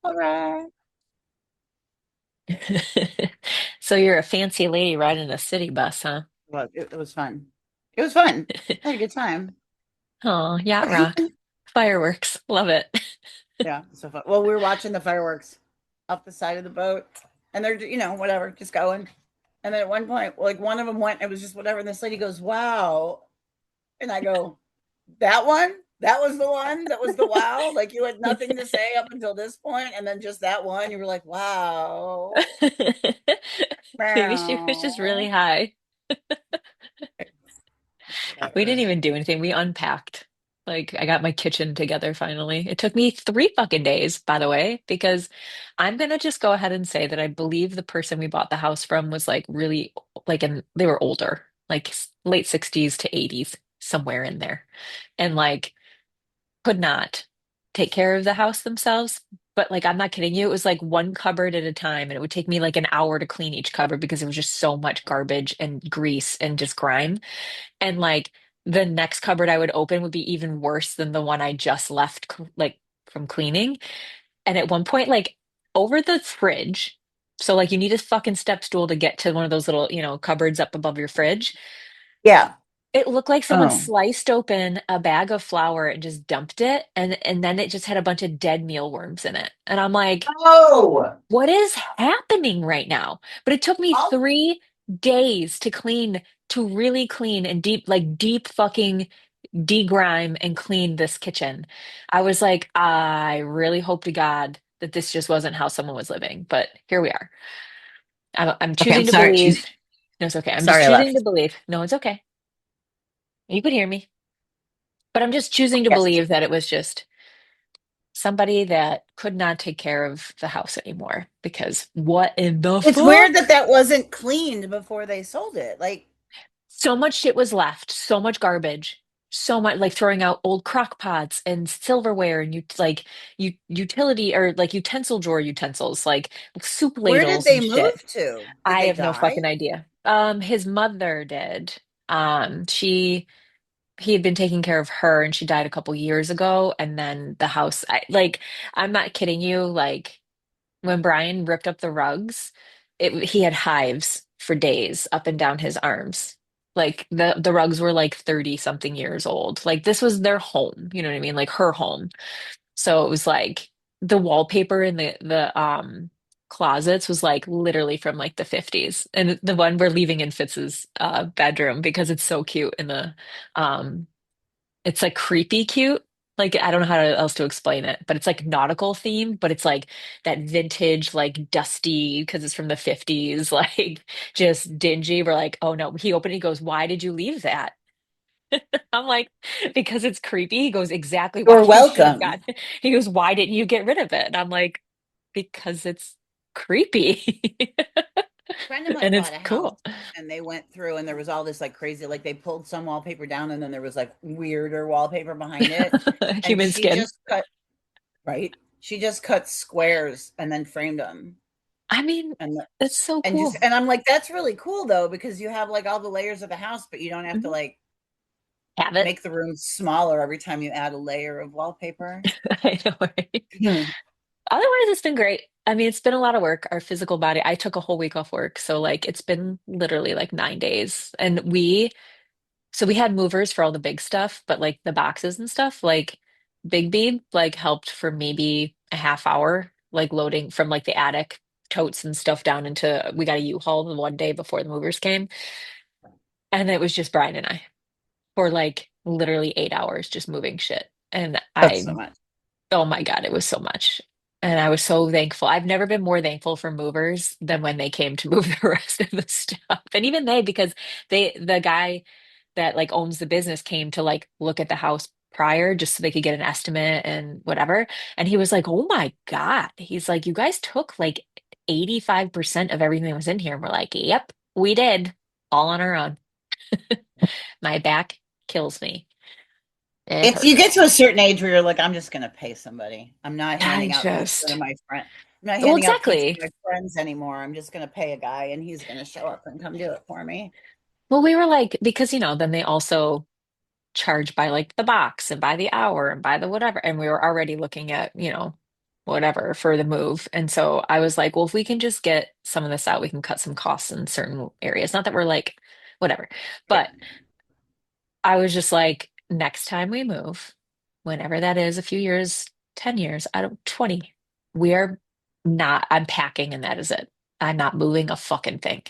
All right. So you're a fancy lady riding a city bus, huh? Well, it was fun. It was fun. I had a good time. Oh, yacht rock. Fireworks. Love it. Yeah, so fun. Well, we were watching the fireworks off the side of the boat, and they're whatever, just going. And then at one point, like one of them went, it was just whatever. And this lady goes, "Wow," and I go, "That one? That was the one? That was the wow? Like you had nothing to say up until this point, and then just that one, you were like, wow, Maybe she was just really wow, high. We didn't whatever." even do anything. We unpacked. Like, I got my kitchen together finally. It took me 3 fucking days, by the way, because I'm gonna just go ahead and say that I believe the person we bought the house from was like really they were older, like late 60s to 80s, somewhere in there. And like could not take care of the house themselves. But like, I'm not kidding you. It was like one cupboard at a time, and it would take me like an hour to clean each cupboard because it was just so much garbage and grease and just grime. And like the next cupboard I would open would be even worse than the one I just left like from cleaning. And at one point, like over the fridge, so like you need a fucking step stool to get to one of those little, cupboards up above your fridge. Yeah. It looked like someone Oh. sliced open a bag of flour and just dumped it, and then it just had a bunch of dead mealworms in it. And I'm like, Oh. what is happening right now? But it took me I'll 3 days to clean, to really clean and deep fucking degrime and clean this kitchen. I was like, I really hope to God that this just wasn't how someone was living. But here we are. I'm Okay, I'm choosing to sorry. believe. No, it's okay. I'm just Sorry I choosing to left. believe. No, it's okay. You could hear me. But I'm just choosing to Yes. believe that it was just somebody that could not take care of the house anymore. Because what in the It's weird that fuck? that wasn't cleaned before they sold it. Like, So much shit was left, so much garbage, so much like throwing out old crock pots and silverware and utility or like utensil drawer utensils, like soup where did ladles they and shit. move to? Did I they have no die? fucking idea. His mother did. She he had been taking care of her and she died a couple years ago. And then the house, I'm not kidding you. Like when Brian ripped up the rugs, he had hives for days up and down his arms. Like the rugs were like 30 something years old. Like this was their home, you know what I mean? Like her home. So it was like the wallpaper in the closets was like literally from like the 50s. And the one we're leaving in Fitz's bedroom because it's so cute in the um it's like creepy cute. Like I don't know else to explain it, but it's like nautical themed, but it's like that vintage, like dusty because it's from the 50s, like just dingy. We're like, oh no. He opened it, he goes, "Why did you leave that?" I'm like, because it's creepy. He goes, exactly why You're you should have welcome. gotten. He goes, "Why didn't you get rid of it?" And I'm like, because it's creepy. A friend of mine And it's bought a house cool. and they went through and there was all this like crazy, like they pulled some wallpaper down and then there was like weirder wallpaper behind it. And Human she skin. just cut, right? She just cut squares and then framed them. I mean, And it's so and just cool. and I'm like, that's really cool though, because you have like all the layers of the house, but you don't have to Mhm. like Have it. make the room smaller every time you add a layer of wallpaper. I know, right? Hmm. Otherwise, it's been great. I mean, it's been a lot of work. Our physical body, I took a whole week off work. So, like, it's been literally like 9 days. And so we had movers for all the big stuff, but like the boxes and stuff, like Big B, like helped for maybe a half hour, like loading from like the attic totes and stuff down into, we got a U-Haul the one day before the movers came. And it was just Brian and I for like literally 8 hours just moving shit. And That's so much. oh my God, it was so much. And I was so thankful. I've never been more thankful for movers than when they came to move the rest of the stuff. And even they, because the guy that like owns the business came to like look at the house prior just so they could get an estimate and whatever. And he was like, "Oh my God." He's like, "You guys took like 85% of everything that was in here." And we're like, "Yep, we did. All on our own." My back kills me. It It's you get to hurts. a certain age where you're like, I'm just gonna pay somebody. I'm not I handing out pizza to just, my friend. I'm not well, handing out pizza to exactly. my friends anymore. I'm just gonna pay a guy and he's gonna show up and come do it for me. Well, we were like, because, then they also charge by like the box and by the hour and by the whatever. And we were already looking at, whatever for the move. And so I was like, well, if we can just get some of this out, we can cut some costs in certain areas. Not that we're like, whatever. Right. But I was just like, next time we move, whenever that is, a few years, 10 years, I don't, 20, we are not, I'm packing and that is it. I'm not moving a fucking thing.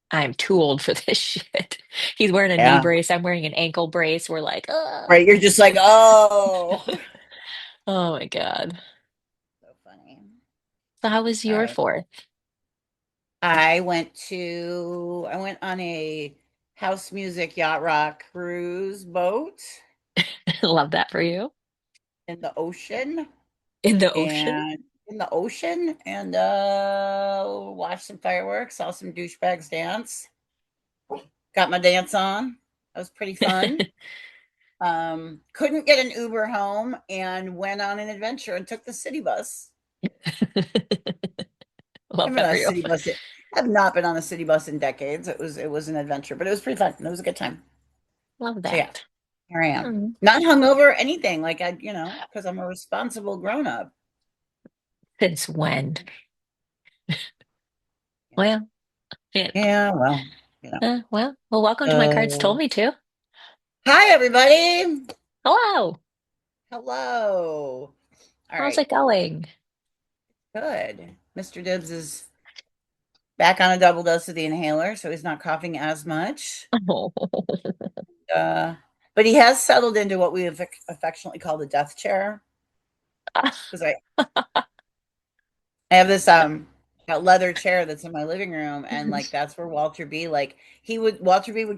I'm too old for this shit. He's wearing a knee Yeah. brace. I'm wearing an ankle brace. We're like, Right. You're just like, oh. oh my God. So funny. So how was All your right. fourth? I went on a house music yacht rock cruise boat Love that for you. in the ocean In the ocean? and watched some fireworks, saw some douchebags dance, got my dance on. That was pretty fun. Couldn't get an Uber home and went on an adventure and took the city bus. Love I've been that on for a you. city bus. I've not been on a city bus in decades. It was an adventure, but it was pretty fun. It was a good time. Love So yeah, that. here I am. Hmm. Not hungover, anything like because I'm a responsible grown up. Since when? Well, yeah. Yeah, well, you know. Well, welcome to my cards told So, me to. hi everybody. Hello. Hello. All How's right, it going? good. Mr. Dibbs is back on a double dose of the inhaler, so he's not coughing as much. Oh. Uh, but he has settled into what we have affectionately call the death chair because I have this that leather chair that's in my living room, and like that's where Walter B would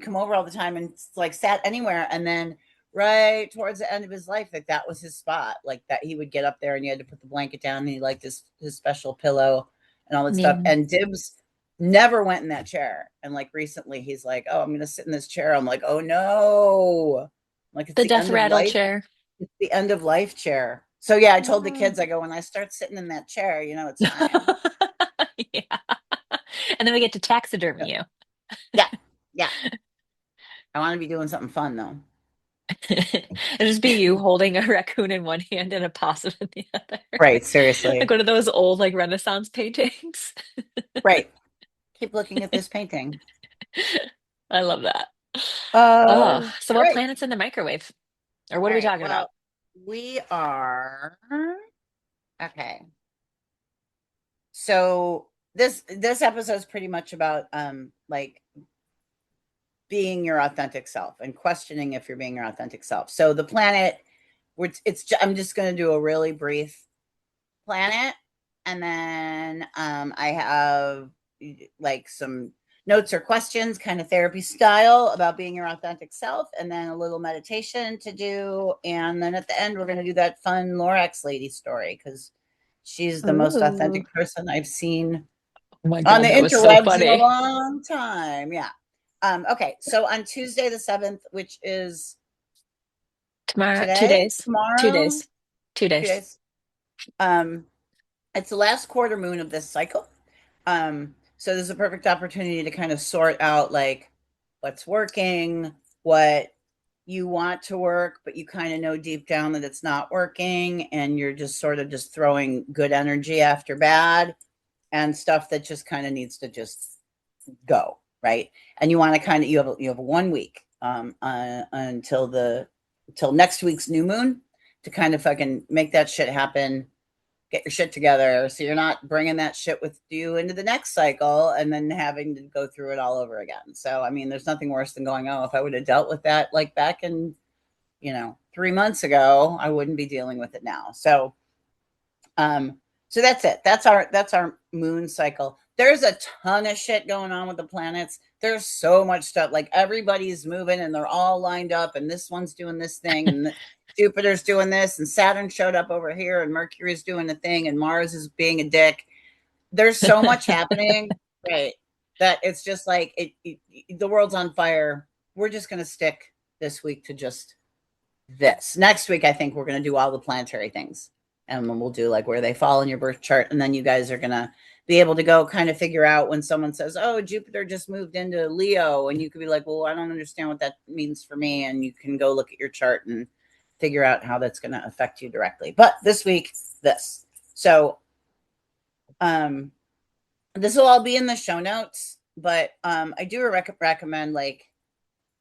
come over all the time and like sat anywhere, and then right towards the end of his life, like that was his spot, like that he would get up there and you had to put the blanket down, and he liked his special pillow and all that stuff. Yeah. And Dibs never went in that chair, and like recently he's like, "Oh, I'm gonna sit in this chair." I'm like, "Oh no!" Like it's The the death end of rattle life. chair. It's the end of life chair. So yeah, I told the Oh. kids, I go, when I start sitting in that chair, it's time. Yeah. And then we get to taxidermy you. Yeah. Yeah. I want to be doing something fun though. It'll just be you holding a raccoon in one hand and a possum in the other. Right. Like Seriously. one of those old like Renaissance paintings. Right. Keep looking at this painting. I love that. Oh, All so what right. planet's in the microwave? Or what All are we right. talking about? Well, we are okay. So this episode is pretty much about like being your authentic self and questioning if you're being your authentic self. So the planet, I'm just going to do a really brief planet, and then I have like some notes or questions, kind of therapy style, about being your authentic self, and then a little meditation to do, and then at the end we're going to do that fun Lorax lady story because she's the most Ooh. authentic person I've seen Oh my on God, the that was so interwebs in a funny. long time. Yeah. Okay, so on Tuesday the 7th, which is Tomorrow, two today, days. Two tomorrow, days. 2 days. 2 days. Um, it's the last quarter moon of this cycle. So there's a perfect opportunity to kind of sort out like what's working, what you want to work, but you kind of know deep down that it's not working, and you're just sort of just throwing good energy after bad and stuff that just kind of needs to just go, right? And you want to kind of you have 1 week until next week's new moon to kind of fucking make that shit happen, get your shit together so you're not bringing that shit with you into the next cycle and then having to go through it all over again. So I mean, there's nothing worse than going, oh, if I would have dealt with that like back in 3 months ago, I wouldn't be dealing with it now. Um, so that's it. That's our moon cycle. There's a ton of shit going on with the planets. There's so much stuff. Like everybody's moving and they're all lined up, and this one's doing this thing, and Jupiter's doing this, and Saturn showed up over here, and Mercury's doing a thing, and Mars is being a dick. There's so much happening, right? That it's just like the world's on fire. We're just gonna stick this week to just this. Next week, I think we're going to do all the planetary things. And then we'll do like where they fall in your birth chart. And then you guys are going to be able to go kind of figure out when someone says, oh, Jupiter just moved into Leo. And you could be like, well, I don't understand what that means for me. And you can go look at your chart and figure out how that's going to affect you directly. But this week, this. So, um, this will all be in the show notes, but I do recommend like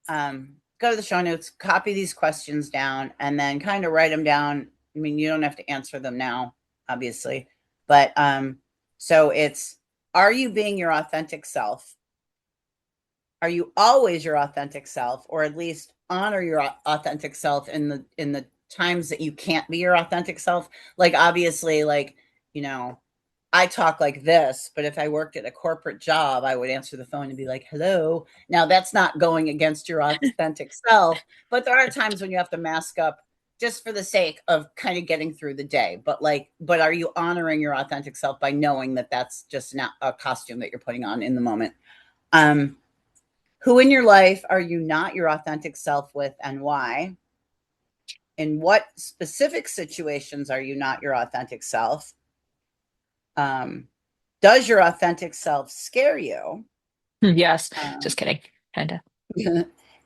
go to the show notes, copy these questions down, and then kind of write them down. I mean, you don't have to answer them now, obviously, but so it's, are you being your authentic self? Are you always your authentic self, or at least honor your authentic self in the times that you can't be your authentic self? Like obviously, like, you know, I talk like this, but if I worked at a corporate job, I would answer the phone and be like, hello. Now, that's not going against your authentic self, but there are times when you have to mask up just for the sake of kind of getting through the day. But like, but are you honoring your authentic self by knowing that that's just not a costume that you're putting on in the moment? Um, who in your life are you not your authentic self with, and why? In what specific situations are you not your authentic self? Um, does your authentic self scare you? Yes, Um, just kidding. Kinda.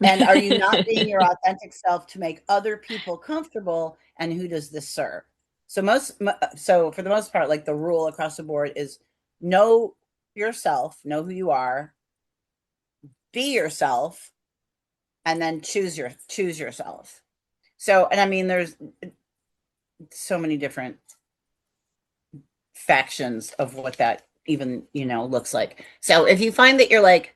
and are you not being your authentic self to make other people comfortable? And who does this serve? So for the most part, like the rule across the board is know yourself, know who you are, be yourself, and then choose yourself. So, and I mean, there's so many different factions of what that even, looks like. So if you find that you're like,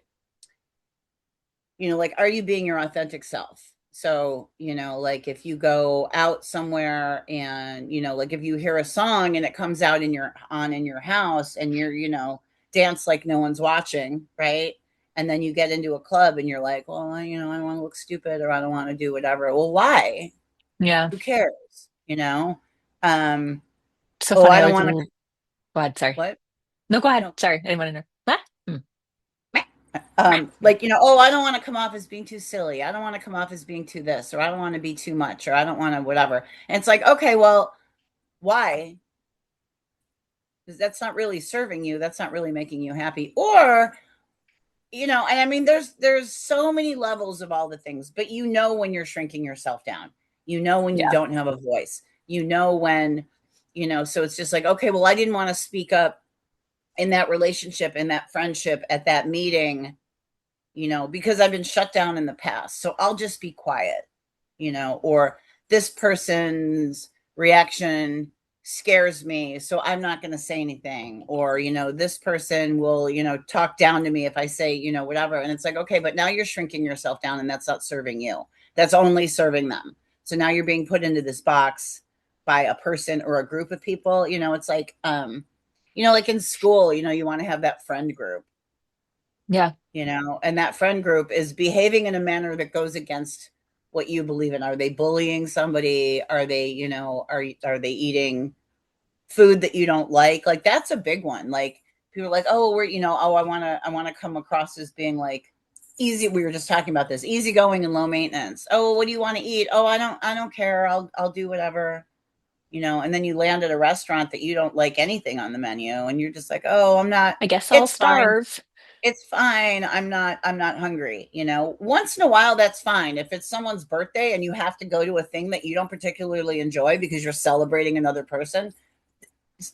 like, are you being your authentic self? So, like if you go out somewhere and, like if you hear a song and it comes out in your house and you're, dance like no one's watching, right? And then you get into a club and you're like, well, I don't want to look stupid or I don't want to do whatever. Well, why? Yeah. Who cares? Um, So oh, funny. I I don't was, want to, go ahead. Sorry. what? No, go ahead. No, Sorry. I didn't want to know. Ah, like, oh, I don't want to come off as being too silly. I don't want to come off as being too this, or I don't want to be too much, or I don't want to whatever. And it's like, okay, well, why? Because that's not really serving you. That's not really making you happy. Or, and I mean, there's so many levels of all the things, but when you're shrinking yourself down, when you yeah. don't have a voice, when, so it's just like, okay, well, I didn't want to speak up in that relationship, in that friendship, at that meeting, because I've been shut down in the past. So I'll just be quiet, or this person's reaction scares me. So I'm not going to say anything. Or, this person will, talk down to me if I say, whatever. And it's like, okay, but now you're shrinking yourself down and that's not serving you. That's only serving them. So now you're being put into this box by a person or a group of people. It's like, like in school, you want to have that friend group, Yeah. and that friend group is behaving in a manner that goes against what you believe in. Are they bullying somebody? Are they, are they eating food that you don't like? Like that's a big one. Like people are like, oh, I want to come across as being like easy. We were just talking about this, easygoing and low maintenance. Oh, what do you want to eat? Oh, I don't care. I'll do whatever. And then you land at a restaurant that you don't like anything on the menu, and you're just like, oh, I'm not. I guess I'll It's fine, starve. it's fine. I'm not hungry. Once in a while, that's fine. If it's someone's birthday and you have to go to a thing that you don't particularly enjoy because you're celebrating another person,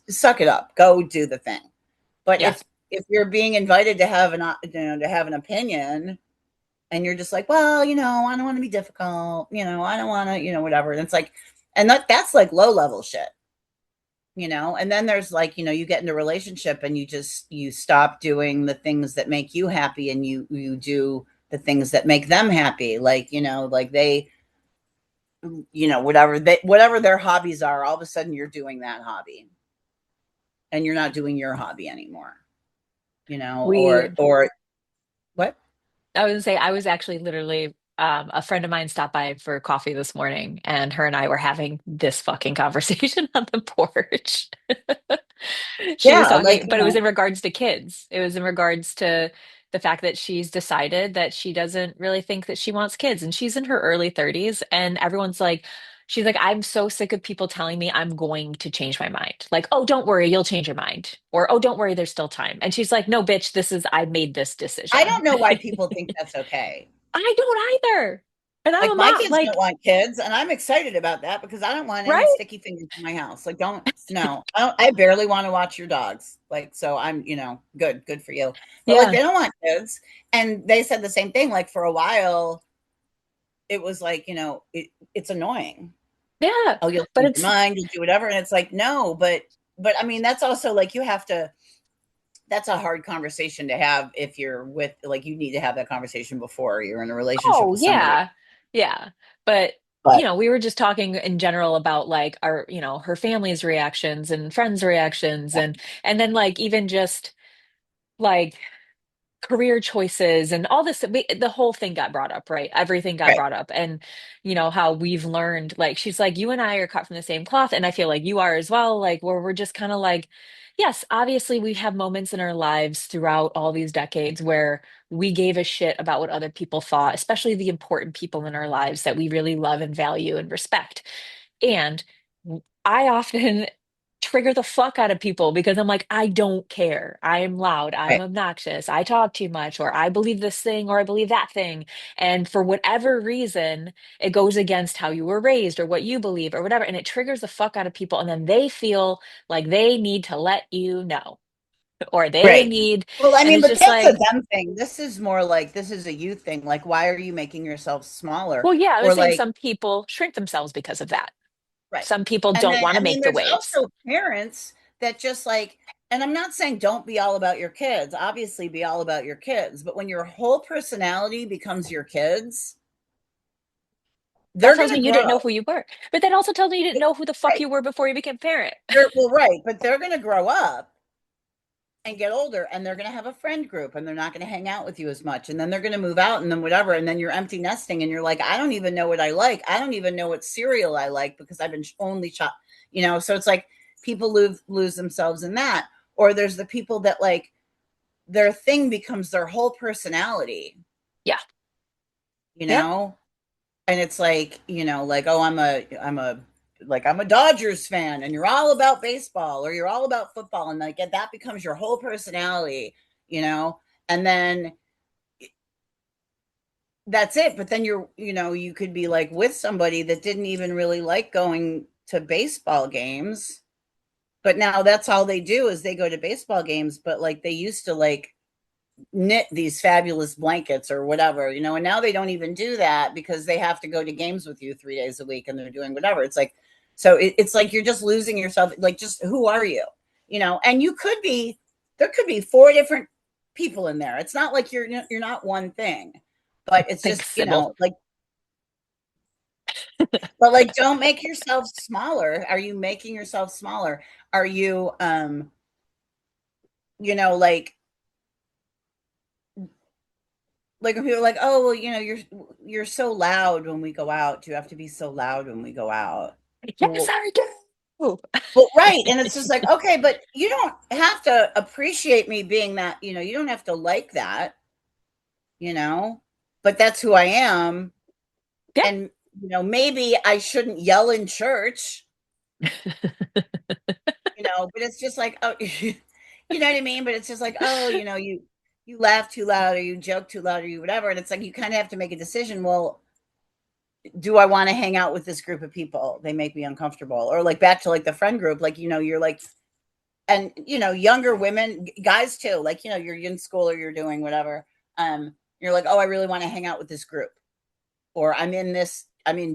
suck it up. Go do the thing. But Yeah. if you're being invited to have to have an opinion, and you're just like, well, I don't want to be difficult. I don't want to, whatever. And it's like, and that's like low level shit. And then there's like, you get into a relationship and you stop doing the things that make you happy, and you do the things that make them happy, like, like they, whatever their hobbies are, all of a sudden you're doing that hobby and you're not doing your hobby anymore, We or what? I was gonna say I was actually literally a friend of mine stopped by for coffee this morning, and her and I were having this fucking conversation on the porch. She was Yeah, like, talking, but it was in regards to kids. It was in regards to the fact that she's decided that she doesn't really think that she wants kids, and she's in her early 30s, and everyone's like, she's like, I'm so sick of people telling me I'm going to change my mind. Like, oh, don't worry, you'll change your mind. Or, oh, don't worry, there's still time. And she's like, no, bitch, I made this I decision. don't know why people think that's okay. I don't either. And I'm Like a my mom, kids don't like, want kids, and I'm excited about that because I don't want any right? sticky fingers in my house. Like, don't no, I barely want to watch your dogs. Like, so I'm, good for you. But like, Yeah. they don't want kids, and they said the same thing. Like for a while, it was like, it's annoying. Yeah. Oh, you'll But change your it's, mind, you'll do whatever, and it's like, no, but I mean, that's also like you have to. That's a hard conversation to have if you're with, like, you need to have that conversation before you're in a relationship oh, with somebody. yeah. Yeah. But, But we were just talking in general about like our, her family's reactions and friends' reactions and then like even just like career choices and all this the whole thing got brought up, right? Everything got right, brought up. And how we've learned, like she's like, you and I are cut from the same cloth, and I feel like you are as well, like where we're just kind of like, yes, obviously we have moments in our lives throughout all these decades where we gave a shit about what other people thought, especially the important people in our lives that we really love and value and respect. And I often trigger the fuck out of people because I'm like, I don't care. I'm loud. I'm right. obnoxious. I talk too much, or I believe this thing, or I believe that thing. And for whatever reason, it goes against how you were raised or what you believe or whatever. And it triggers the fuck out of people. And then they feel like they need to let you know, or they Right. need, Well, I and mean, it's but just that's a like, them thing. This is more like this is a you thing. Like, why are you making yourself smaller? well, yeah, I was Or saying like, some people shrink themselves because of that. right. Some people And don't then, want I to mean, make the there's waves. also parents that just like, and I'm not saying don't be all about your kids. Obviously, be all about your kids. But when your whole personality becomes your kids, That they're tells going me to you didn't know grow. who you were. But that also tells me you didn't know who the fuck Right. you were before you became a parent. Well, right. But they're going to grow up and get older, and they're going to have a friend group, and they're not going to hang out with you as much, and then they're going to move out, and then whatever, and then you're empty nesting, and you're like, I don't even know what I like. I don't even know what cereal I like because I've been only shot, so it's like people lose themselves in that. Or there's the people that like their thing becomes their whole personality, Yeah. you Yeah. know and it's like, like, oh, I'm a Dodgers fan, and you're all about baseball, or you're all about football, and like that becomes your whole personality, you know and then that's it. But then you could be like with somebody that didn't even really like going to baseball games, but now that's all they do is they go to baseball games. But like they used to like knit these fabulous blankets or whatever, and now they don't even do that because they have to go to games with you 3 days a week, and they're doing whatever. It's like, so it's like you're just losing yourself. Like, just who are you? And there could be four different people in there. It's not like you're not one thing, but it's Thanks, just, Sybil. like, but like, don't make yourself smaller. Are you making yourself smaller? Are you, like, when people are like, oh, well, you're so loud when we go out. Do you have to be so loud when we go out? Yes, Well, I do. well, right. And it's just like, okay, but you don't have to appreciate me being that, you don't have to like that, you know, but that's who I am. Yeah. And, maybe I shouldn't yell in church, but it's just like, oh, you know what I mean? But it's just like, oh, you laugh too loud, or you joke too loud, or you whatever. And it's like, you kind of have to make a decision. Well, do I want to hang out with this group of people? They make me uncomfortable. Or like back to like the friend group, like, you're like, and younger women, guys too, like, you're in school or you're doing whatever. You're like, oh, I really want to hang out with this group, or I'm in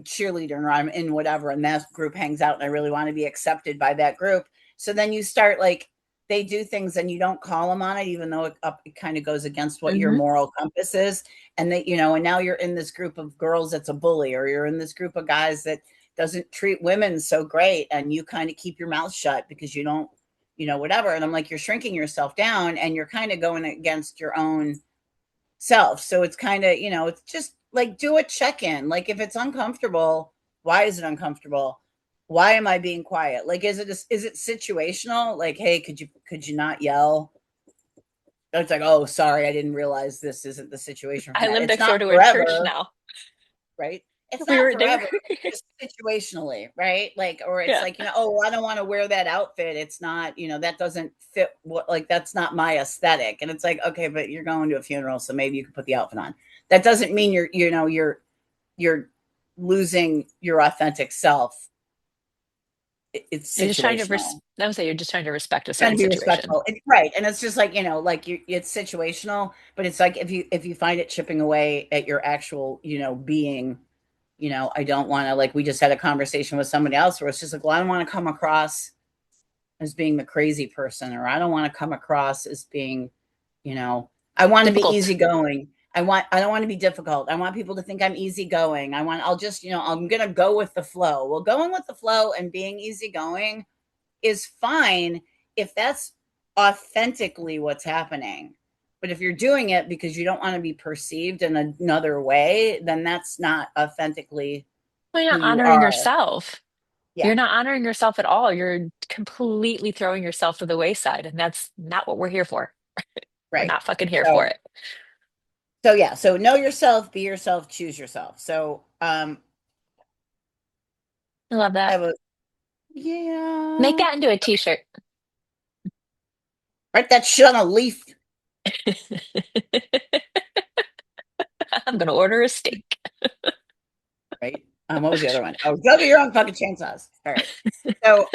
cheerleader, or I'm in whatever, and that group hangs out, and I really want to be accepted by that group. So then you start like, they do things and you don't call them on it, even though it kind of goes against what your Hmm. moral compass is. And and now you're in this group of girls that's a bully, or you're in this group of guys that doesn't treat women so great, and you kind of keep your mouth shut because you don't, whatever. And I'm like, you're shrinking yourself down, and you're kind of going against your own self. So it's kind of, it's just like, do a check in. Like, if it's uncomfortable, why is it uncomfortable? Why am I being quiet? Like, is it situational? Like, hey, could you not yell? It's like, oh, sorry, I didn't realize this isn't the situation for I that. live It's next not door to a church forever, now. right? It's We not were there. forever. It's just situationally, right? Like, or it's Yeah. like, oh, I don't want to wear that outfit. It's not, that doesn't fit like, that's not my aesthetic. And it's like, okay, but you're going to a funeral, so maybe you can put the outfit on. That doesn't mean you're you're losing your authentic self. It's You're just trying to situational. I would say you're just trying to respect a Trying certain to be situation. respectful. Right. And it's just like, like it's situational, but it's like if you find it chipping away at your actual, being, I don't want to, like, we just had a conversation with somebody else where it's just like, well, I don't want to come across as being the crazy person, or I don't want to come across as being, you know, I want to be Difficult. easygoing. I don't want to be difficult. I want people to think I'm easygoing. I'll just, I'm going to go with the flow. Well, going with the flow and being easygoing is fine if that's authentically what's happening. But if you're doing it because you don't want to be perceived in another way, then that's not authentically Well, you're who not you honoring are. yourself. Yeah, You're not honoring yourself at all. You're completely throwing yourself to the wayside, and that's not what we're here for. We're right. not fucking here for So, it. so yeah, so know yourself, be yourself, choose yourself. So, I love I that. have a Make yeah, that into a t-shirt. write that shit on a leaf, I'm gonna order a steak. right? What was the other one? Oh, go get your own fucking chainsaws. All right. So,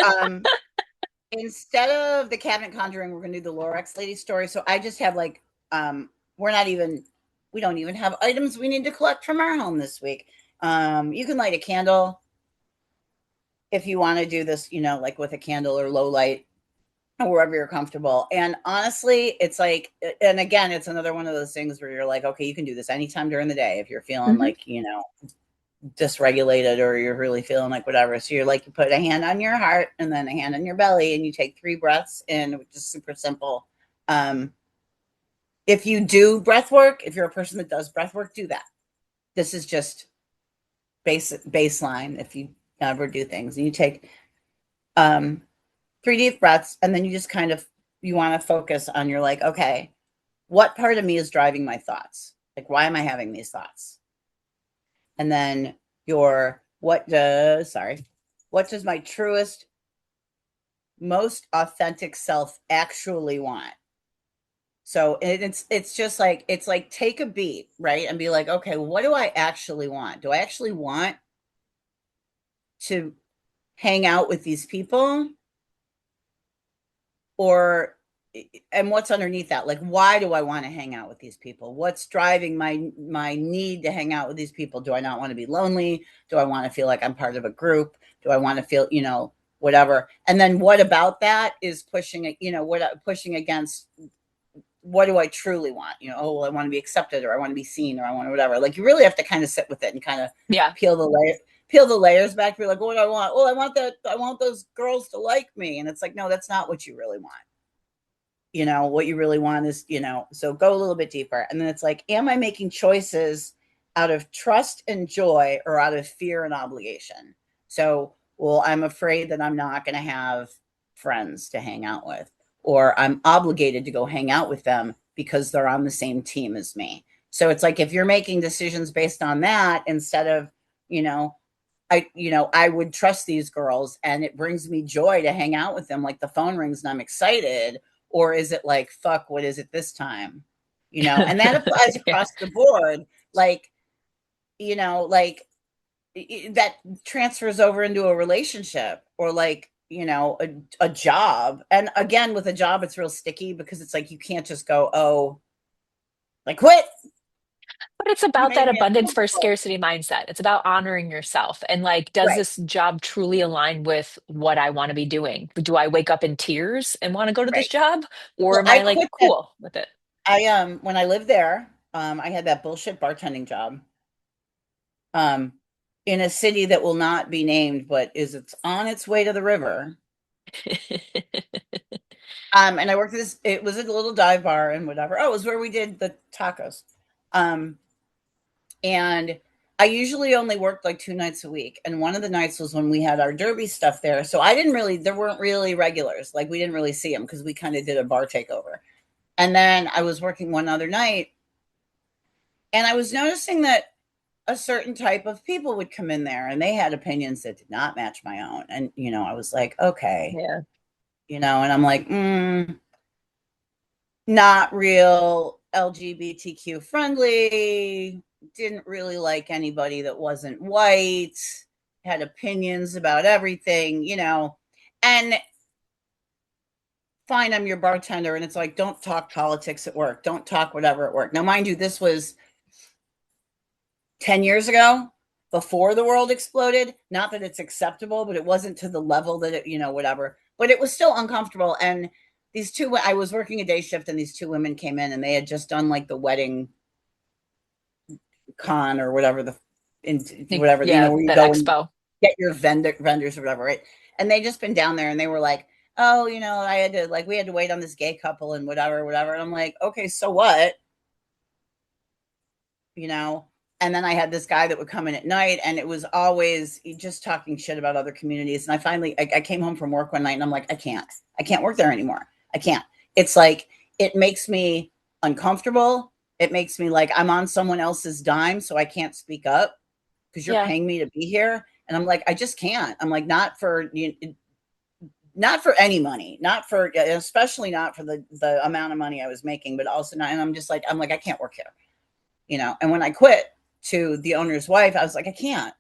instead of the cabinet conjuring, we're gonna do the Lorax lady story. So I just have like, we're not even, we don't even have items we need to collect from our home this week. You can light a candle if you want to do this, like with a candle or low light or wherever you're comfortable. And honestly, it's like, and again, it's another one of those things where you're like, okay, you can do this anytime during the day if you're feeling Hmm. like, dysregulated, or you're really feeling like whatever. So you're like, you put a hand on your heart and then a hand on your belly, and you take 3 breaths in, which is super simple. Um, if you do breath work, if you're a person that does breath work, do that. This is just baseline. If you never do things, and you take um, 3 deep breaths, and then you just kind of, you want to focus on, you're like, okay, what part of me is driving my thoughts? Like, why am I having these thoughts? And then your, what does my truest, most authentic self actually want? So it's just like, it's like, take a beat, right, and be like, okay, what do I actually want? Do I actually want to hang out with these people, or, and what's underneath that? Like, why do I want to hang out with these people? What's driving my need to hang out with these people? Do I not want to be lonely? Do I want to feel like I'm part of a group? Do I want to feel, whatever? And then what about that is pushing it, pushing against, what do I truly want? Oh, well, I want to be accepted, or I want to be seen, or I want to whatever. Like, you really have to kind of sit with it and kind of Yeah. peel the layer, peel the layers back. Be like, what do I want? Well, I want those girls to like me. And it's like, no, that's not what you really want. What you really want is, so go a little bit deeper. And then it's like, am I making choices out of trust and joy, or out of fear and obligation? So, well, I'm afraid that I'm not going to have friends to hang out with, or I'm obligated to go hang out with them because they're on the same team as me. So it's like, if you're making decisions based on that, instead of, you know, I would trust these girls and it brings me joy to hang out with them. Like, the phone rings and I'm excited. Or is it like, fuck, what is it this time? And that applies Yeah. across the board. Like, like, that transfers over into a relationship, or like, a job. And again, with a job, it's real sticky because it's like, you can't just go, oh, like, quit. But it's You about made that me abundance for uncomfortable. scarcity mindset. It's about honoring yourself. And like, does Right, this job truly align with what I want to be doing? Do I wake up in tears and want to go to this right. job? Or Well, am I I like quit that. cool with it? When I lived there, I had that bullshit bartending job, um, in a city that will not be named, but it's on its way to the river. And I worked at this, it was a little dive bar and whatever. Oh, it was where we did the tacos. Um, and I usually only worked like 2 nights a week. And one of the nights was when we had our derby stuff there. So there weren't really regulars. Like, we didn't really see them because we kind of did a bar takeover. And then I was working one other night, and I was noticing that a certain type of people would come in there and they had opinions that did not match my own. And, I was like, okay, Yeah. and I'm like, not real LGBTQ friendly. didn't really like anybody that wasn't white, had opinions about everything, and fine, I'm your bartender. And it's like, don't talk politics at work. Don't talk whatever at work. Now, mind you, this was 10 years ago before the world exploded. Not that it's acceptable, but it wasn't to the level that it, whatever. But it was still uncomfortable. And I was working a day shift and these two women came in and they had just done like the wedding con or whatever whatever, Yeah, where you that go and expo. get your vendors or whatever, right? And they just been down there and they were like, oh, we had to wait on this gay couple and whatever. And I'm like, okay, so what? you know and then I had this guy that would come in at night and it was always just talking shit about other communities. And I came home from work one night and I'm like, I can't work there anymore. I can't. It's like, it makes me uncomfortable. It makes me like I'm on someone else's dime, so I can't speak up because you're Yeah. paying me to be here. And I'm like, I just can't. I'm like, not for any money, not for, especially not for the amount of money I was making, but also not. And I'm like, I can't work here. And when I quit to the owner's wife, I was like, I can't.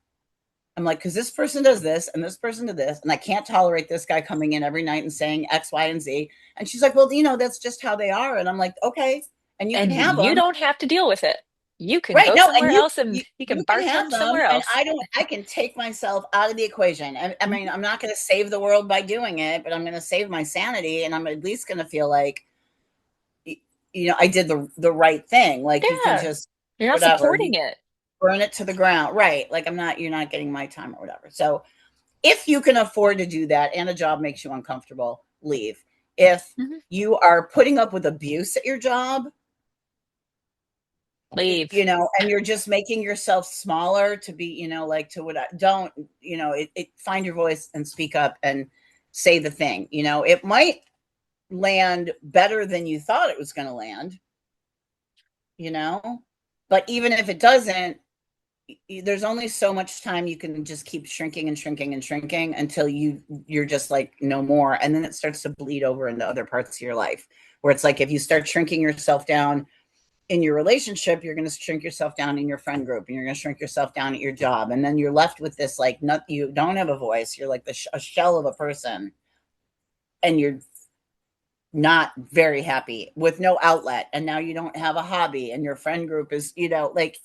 I'm like, because this person does this and this person did this, and I can't tolerate this guy coming in every night and saying X, Y, and Z. And she's like, well, that's just how they are. And I'm like, okay, and you can And have you them. don't have to deal with it. You can Right. go No, and somewhere you else and you you can you can have bartend them, somewhere and else. I can take myself out of the equation. I mean, Mhm. I'm not going to save the world by doing it, but I'm going to save my sanity, and I'm at least going to feel like, I did the right thing. Like, you can Yeah. just You're not whatever, supporting it. burn it to the ground, right? Like, you're not getting my time or whatever. So if you can afford to do that and a job makes you uncomfortable, leave. If Mhm. you are putting up with abuse at your job, Leave. and you're just making yourself smaller to be, like, to what I don't, find your voice and speak up and say the thing. It might land better than you thought it was going to land, you know, but even if it doesn't, there's only so much time you can just keep shrinking and shrinking and shrinking until you're just like no more. And then it starts to bleed over into other parts of your life, where it's like, if you start shrinking yourself down in your relationship, you're going to shrink yourself down in your friend group, and you're going to shrink yourself down at your job. And then you're left with this, like, not, you don't have a voice. You're like a shell of a person, and you're not very happy with no outlet. And now you don't have a hobby, and your friend group is, like,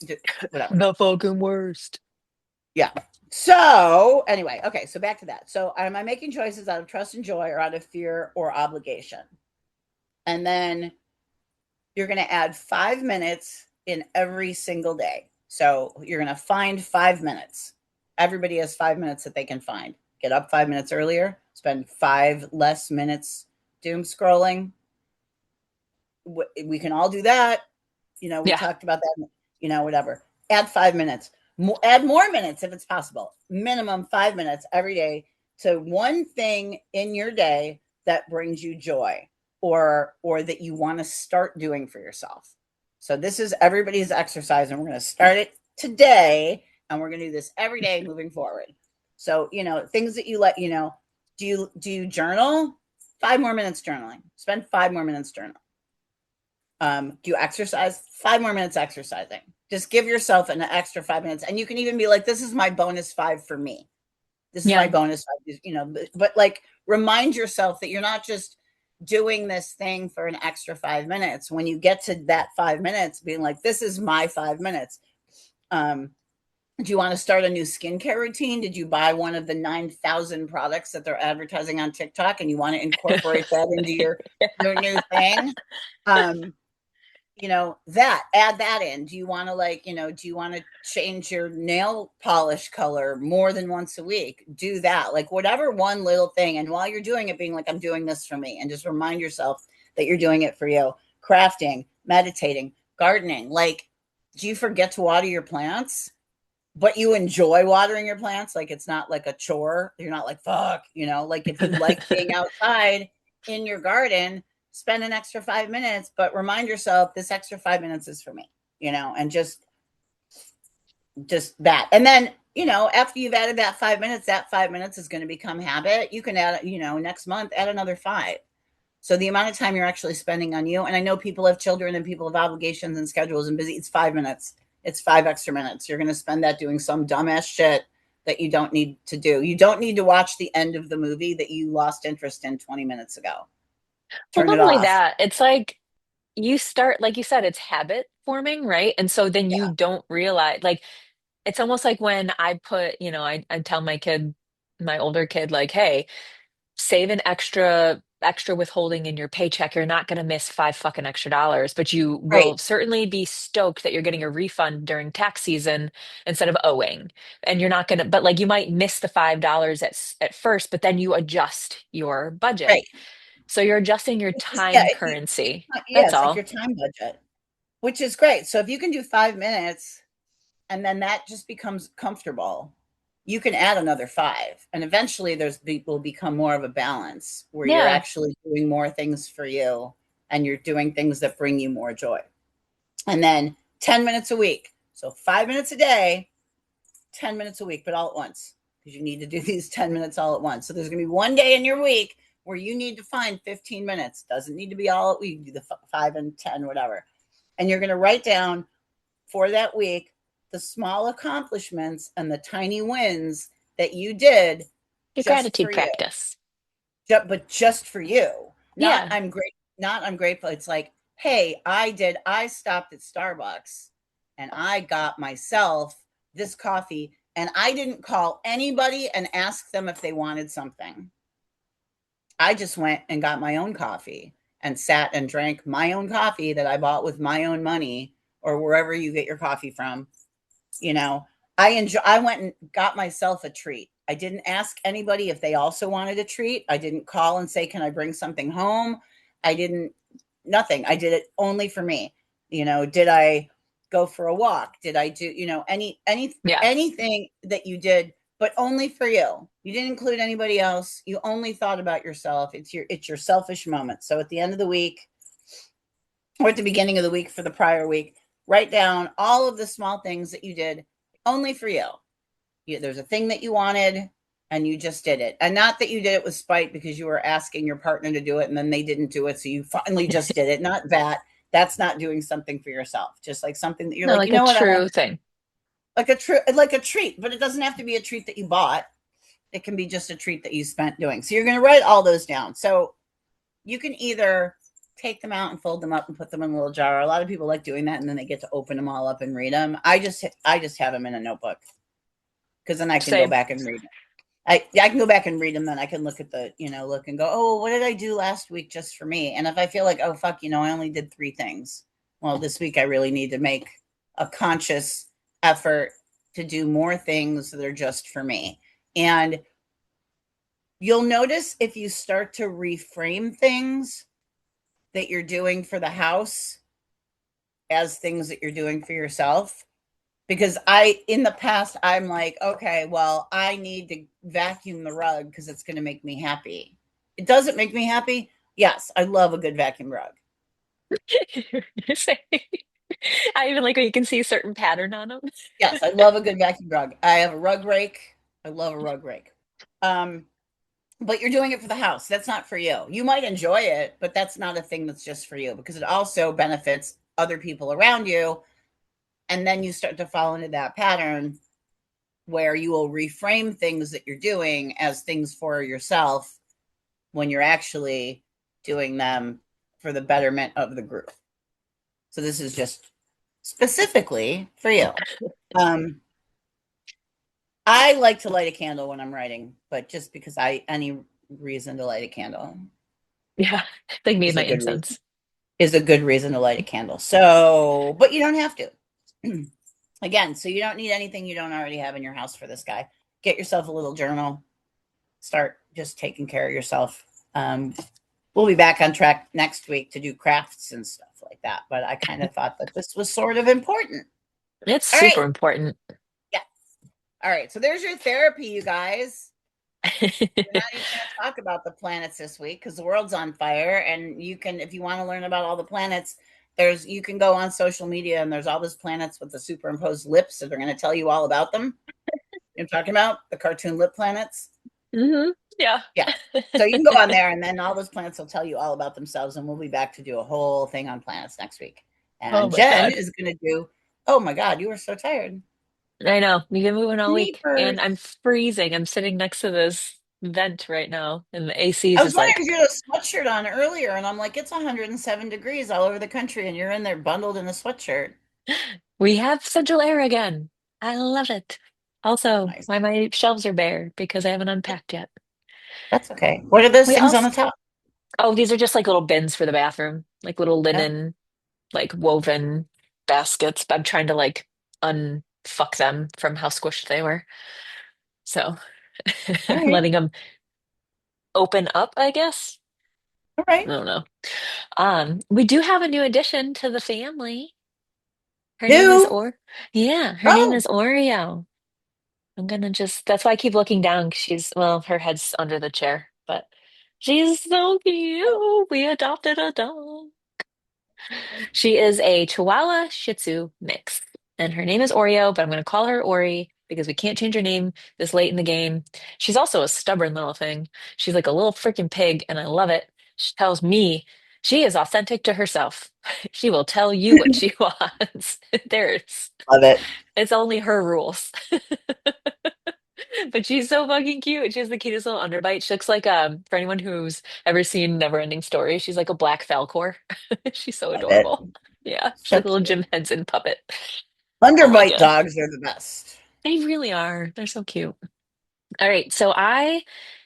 whatever. The fucking worst. Yeah. So anyway, okay. So back to that. So am I making choices out of trust and joy, or out of fear or obligation? And then you're going to add 5 minutes in every single day. So you're going to find 5 minutes. Everybody has 5 minutes that they can find. Get up 5 minutes earlier, spend 5 less minutes doom scrolling. We can all do that. We Yeah. talked about that, whatever. Add 5 minutes. Add more minutes if it's possible. Minimum 5 minutes every day to one thing in your day that brings you joy, or that you want to start doing for yourself. So this is everybody's exercise, and we're going to start it today, and we're going to do this every day moving forward. So, things that you let, do you journal? 5 more minutes journaling. Spend 5 more minutes journaling. Do you exercise? 5 more minutes exercising. Just give yourself an extra 5 minutes. And you can even be like, this is my bonus five for me. This is my Yeah. bonus five, but like, remind yourself that you're not just doing this thing for an extra 5 minutes. When you get to that 5 minutes, being like, this is my 5 minutes. Do you want to start a new skincare routine? Did you buy one of the 9,000 products that they're advertising on TikTok, and you want to incorporate that into your new thing? Um, that add that in. Do you want to, like, do you want to change your nail polish color more than once a week? Do that, like, whatever one little thing. And while you're doing it, being like, I'm doing this for me, and just remind yourself that you're doing it for you. Crafting, meditating, gardening. Like, do you forget to water your plants, but you enjoy watering your plants? Like, it's not like a chore. You're not like, fuck, like, if you like being outside in your garden, spend an extra 5 minutes, but remind yourself, this extra 5 minutes is for me, and just that. And then, after you've added that 5 minutes is going to become habit. You can add, next month, add another five. So the amount of time you're actually spending on you. And I know people have children and people have obligations and schedules and busy. It's 5 minutes. It's 5 extra minutes. You're going to spend that doing some dumbass shit that you don't need to do. You don't need to watch the end of the movie that you lost interest in 20 minutes ago. Well, Turn not it only off. that, it's like you start, like you said, it's habit forming, right? And so then Yeah. you don't realize, like, it's almost like when I put, I tell my kid, my older kid, like, hey, save an extra withholding in your paycheck. You're not going to miss five fucking extra dollars, but you Right. will certainly be stoked that you're getting a refund during tax season instead of owing. And you're not going to, but like you might miss the $5 at first, but then you adjust your budget. Right. So you're adjusting your It's just, yeah, time currency. yeah, That's it's like all. your time budget, which is great. So if you can do 5 minutes and then that just becomes comfortable, you can add another five. And eventually will become more of a balance where you're Yeah. actually doing more things for you and you're doing things that bring you more joy. And then 10 minutes a week. So 5 minutes a day, 10 minutes a week, but all at once because you need to do these 10 minutes all at once. So there's going to be one day in your week where you need to find 15 minutes. Doesn't need to be all at week, do the 5 and 10, whatever. And you're going to write down for that week the small accomplishments and the tiny wins that you did Your just for gratitude you, practice. but just for you. Not Yeah. I'm great, not I'm grateful. It's like, hey, I stopped at Starbucks and I got myself this coffee and I didn't call anybody and ask them if they wanted something. I just went and got my own coffee and sat and drank my own coffee that I bought with my own money or wherever you get your coffee from. You know, I went and got myself a treat. I didn't ask anybody if they also wanted a treat. I didn't call and say, "Can I bring something home?" I didn't nothing. I did it only for me. Did I go for a walk? Did I do, Yeah. anything that you did, but only for you. You didn't include anybody else. You only thought about yourself. It's your selfish moment. So at the end of the week or at the beginning of the week for the prior week, write down all of the small things that you did only for you. There's a thing that you wanted and you just did it. And not that you did it with spite because you were asking your partner to do it and then they didn't do it. So you finally just did it. Not that. That's not doing something for yourself. Just like something that you're No, like, like you a know what, I want true thing. like a treat, but it doesn't have to be a treat that you bought. It can be just a treat that you spent doing. So you're going to write all those down. So you can either take them out and fold them up and put them in a little jar. A lot of people like doing that and then they get to open them all up and read them. I just have them in a notebook because then I can go Same. back and read them. I can go back and read them. Then I can look at look and go, oh, what did I do last week just for me? And if I feel like, oh, fuck, I only did 3 things. Well, this week I really need to make a conscious effort to do more things that are just for me. And you'll notice if you start to reframe things that you're doing for the house as things that you're doing for yourself, because in the past I'm like, okay, well, I need to vacuum the rug because it's going to make me happy. It doesn't make me happy. Yes, I love a good vacuum rug. Same. I even like when you can see a certain pattern on them. Yes, I love a good vacuum rug. I have a rug rake. I love a rug rake. um but you're doing it for the house. That's not for you. You might enjoy it, but that's not a thing that's just for you because it also benefits other people around you. And then you start to fall into that pattern where you will reframe things that you're doing as things for yourself when you're actually doing them for the betterment of the group. So this is just specifically for you. Um, I like to light a candle when I'm writing, but just because any reason to light a candle Yeah, like me and is a my good reason incense. to light a candle. So, but you don't have to. Again, so you don't need anything you don't already have in your house for this guy. Get yourself a little journal. Start just taking care of yourself. We'll be back on track next week to do crafts and stuff like that. But I kind of thought that this was sort of important. It's All right. super important. Yeah. All right. So there's your therapy, you guys. We're not even going to talk about the planets this week because the world's on fire. And you can, if you want to learn about all the planets, you can go on social media and there's all those planets with the superimposed lips that are going to tell you all about them. You know what I'm talking about? The cartoon lip planets. Yeah. Yeah. So you can go on there and then all those planets will tell you all about themselves. And we'll be back to do a whole thing on planets next week. Oh And my Jen God. is going to do Oh my God, you were so tired. I know. We've been moving all week and I'm Jeepers. freezing. I'm sitting next to this vent right now and the AC I is was just wondering like, if you had a sweatshirt on earlier, and I'm like, it's 107 degrees all over the country, and you're in there bundled in a sweatshirt. we have central air again. I love it. Also, Nice. why my shelves are bare because I haven't unpacked yet. That's okay. What are those We things on also, the top? oh, these are just like little bins for the bathroom, like little Oh, linen, like woven baskets. But I'm trying to like unfuck them from how squished they were. So all right. letting them open up, I guess. All I right. don't know. We do have a new addition to the family. Her name is New. yeah, her name Oh, is Oreo. I'm gonna just, that's why I keep looking down 'cause she's, well, her head's under the chair, but she's so cute. We adopted a dog. She is a Chihuahua Shih Tzu mix, and her name is Oreo, but I'm going to call her Ori because we can't change her name this late in the game. She's also a stubborn little thing. She's like a little freaking pig, and I love it. She tells me she is authentic to herself. She will tell you what she wants. There's, love it. it's only her rules. But she's so fucking cute. She has the cutest little underbite. She looks like for anyone who's ever seen Neverending Story, she's like a black Falcor. She's so Love it. adorable. Yeah, she's So like a little cute. Jim Henson puppet. Oh my Underbite gosh. dogs are the best. They really are. They're so cute. All right, so I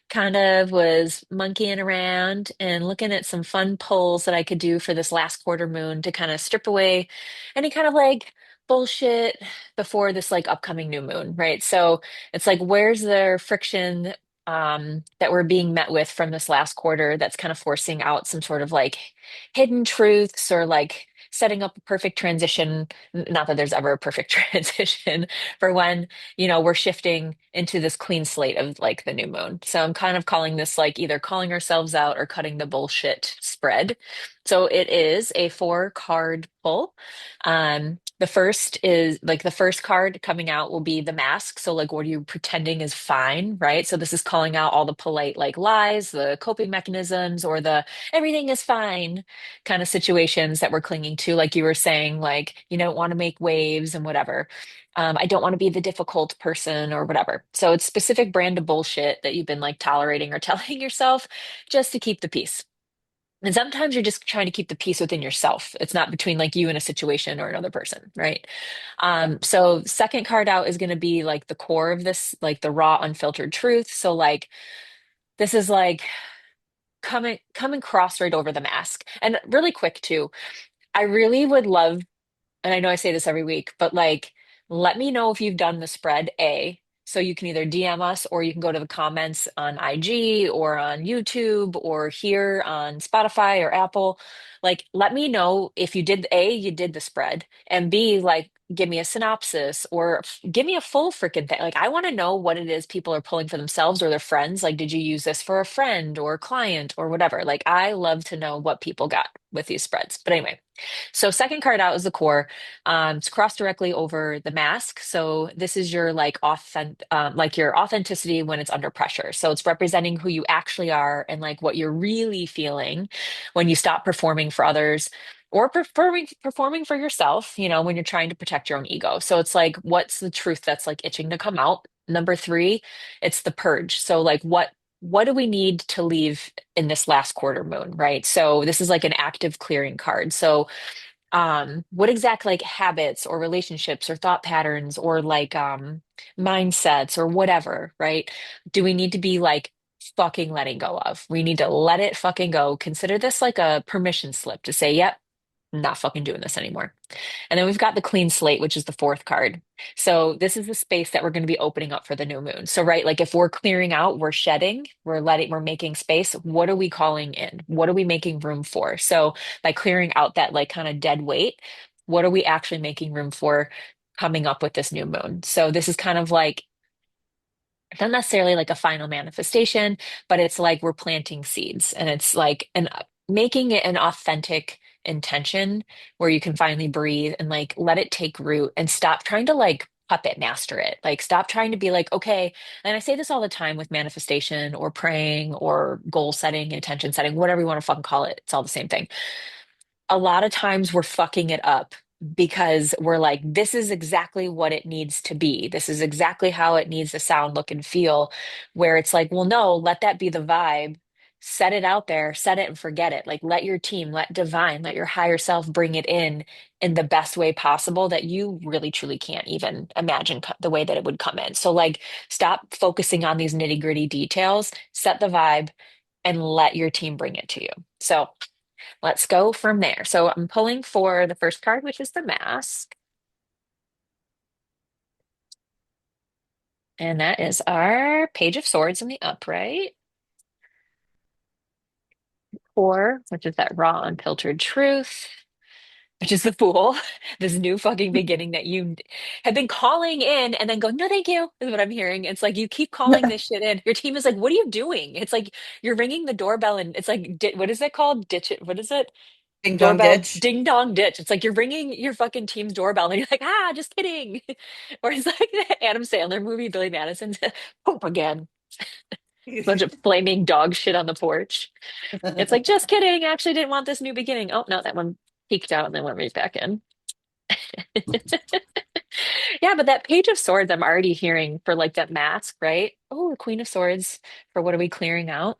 kind of was monkeying around and looking at some fun polls that I could do for this last quarter moon to kind of strip away any kind of like bullshit before this like upcoming new moon, right? So it's like where's the friction that we're being met with from this last quarter that's kind of forcing out some sort of like hidden truths or like setting up a perfect transition. Not that there's ever a perfect transition for when we're shifting into this clean slate of like the new moon. So I'm kind of calling this like either calling ourselves out or cutting the bullshit spread. So it is a 4 card pull. The first is like the first card coming out will be the mask. So like what are you pretending is fine, right? So this is calling out all the polite like lies, the coping mechanisms, or the everything is fine kind of situations that we're clinging to, like you were saying, like you don't want to make waves and whatever. I don't want to be the difficult person or whatever. So it's specific brand of bullshit that you've been like tolerating or telling yourself just to keep the peace. And sometimes you're just trying to keep the peace within yourself. It's not between like you and a situation or another person, right? So second card out is going to be like the core of this, like the raw, unfiltered truth. So like this is like coming cross right over the mask. And really quick too, I really would love, and I know I say this every week, but like, let me know if you've done the spread A. So you can either DM us or you can go to the comments on IG or on YouTube or here on Spotify or Apple. Like, let me know if you did A, you did the spread, and B, like, give me a synopsis or give me a full freaking thing. Like, I want to know what it is people are pulling for themselves or their friends. Like, did you use this for a friend or a client or whatever? Like, I love to know what people got with these spreads. But anyway. So second card out is the core. It's crossed directly over the mask. So this is your like your authenticity when it's under pressure. So it's representing who you actually are and like what you're really feeling when you stop performing for others or performing for yourself, when you're trying to protect your own ego. So it's like, what's the truth that's like itching to come out? Number three, it's the purge. So like what do we need to leave in this last quarter moon, right? So this is like an active clearing card. So what exact like habits or relationships or thought patterns or like mindsets or whatever, right? Do we need to be like fucking letting go of? We need to let it fucking go. Consider this like a permission slip to say, yep, I'm not fucking doing this anymore. And then we've got the clean slate, which is the fourth card. So this is the space that we're going to be opening up for the new moon. So, right, like if we're clearing out, we're shedding, we're making space. What are we calling in? What are we making room for? So by clearing out that like kind of dead weight, what are we actually making room for coming up with this new moon? So this is kind of like not necessarily like a final manifestation, but it's like we're planting seeds and it's like an making it an authentic intention where you can finally breathe and like let it take root and stop trying to like puppet master it. Like stop trying to be like, okay, and I say this all the time with manifestation or praying or goal setting, intention setting, whatever you want to fucking call it. It's all the same thing. A lot of times we're fucking it up because we're like, this is exactly what it needs to be. This is exactly how it needs to sound, look, and feel. Where it's like, well, no, let that be the vibe. Set it out there, set it and forget it. Like, let your team, let divine, let your higher self bring it in the best way possible that you really truly can't even imagine the way that it would come in. So, like, stop focusing on these nitty-gritty details, set the vibe, and let your team bring it to you. So, let's go from there. So I'm pulling for the first card, which is the mask. And that is our Page of Swords in the upright. Four, which is that raw, unfiltered truth, which is the Fool, this new fucking beginning that you have been calling in and then go, no, thank you, is what I'm hearing. It's like you keep calling this shit in. Your team is like, what are you doing? It's like you're ringing the doorbell and it's like, what is it called? Ditch it. What is it? Ding dong Doorbell ditch. ding dong ditch. It's like you're ringing your fucking team's doorbell and you're like, ah, just kidding. Or it's like the Adam Sandler movie, Billy Madison's poop again. Bunch of flaming dog shit on the porch. It's like, just kidding. Actually didn't want this new beginning. Oh no, that one peeked out and then went right back in. Yeah, but that Page of Swords, I'm already hearing for like that mask, right? Oh, the Queen of Swords for what are we clearing out?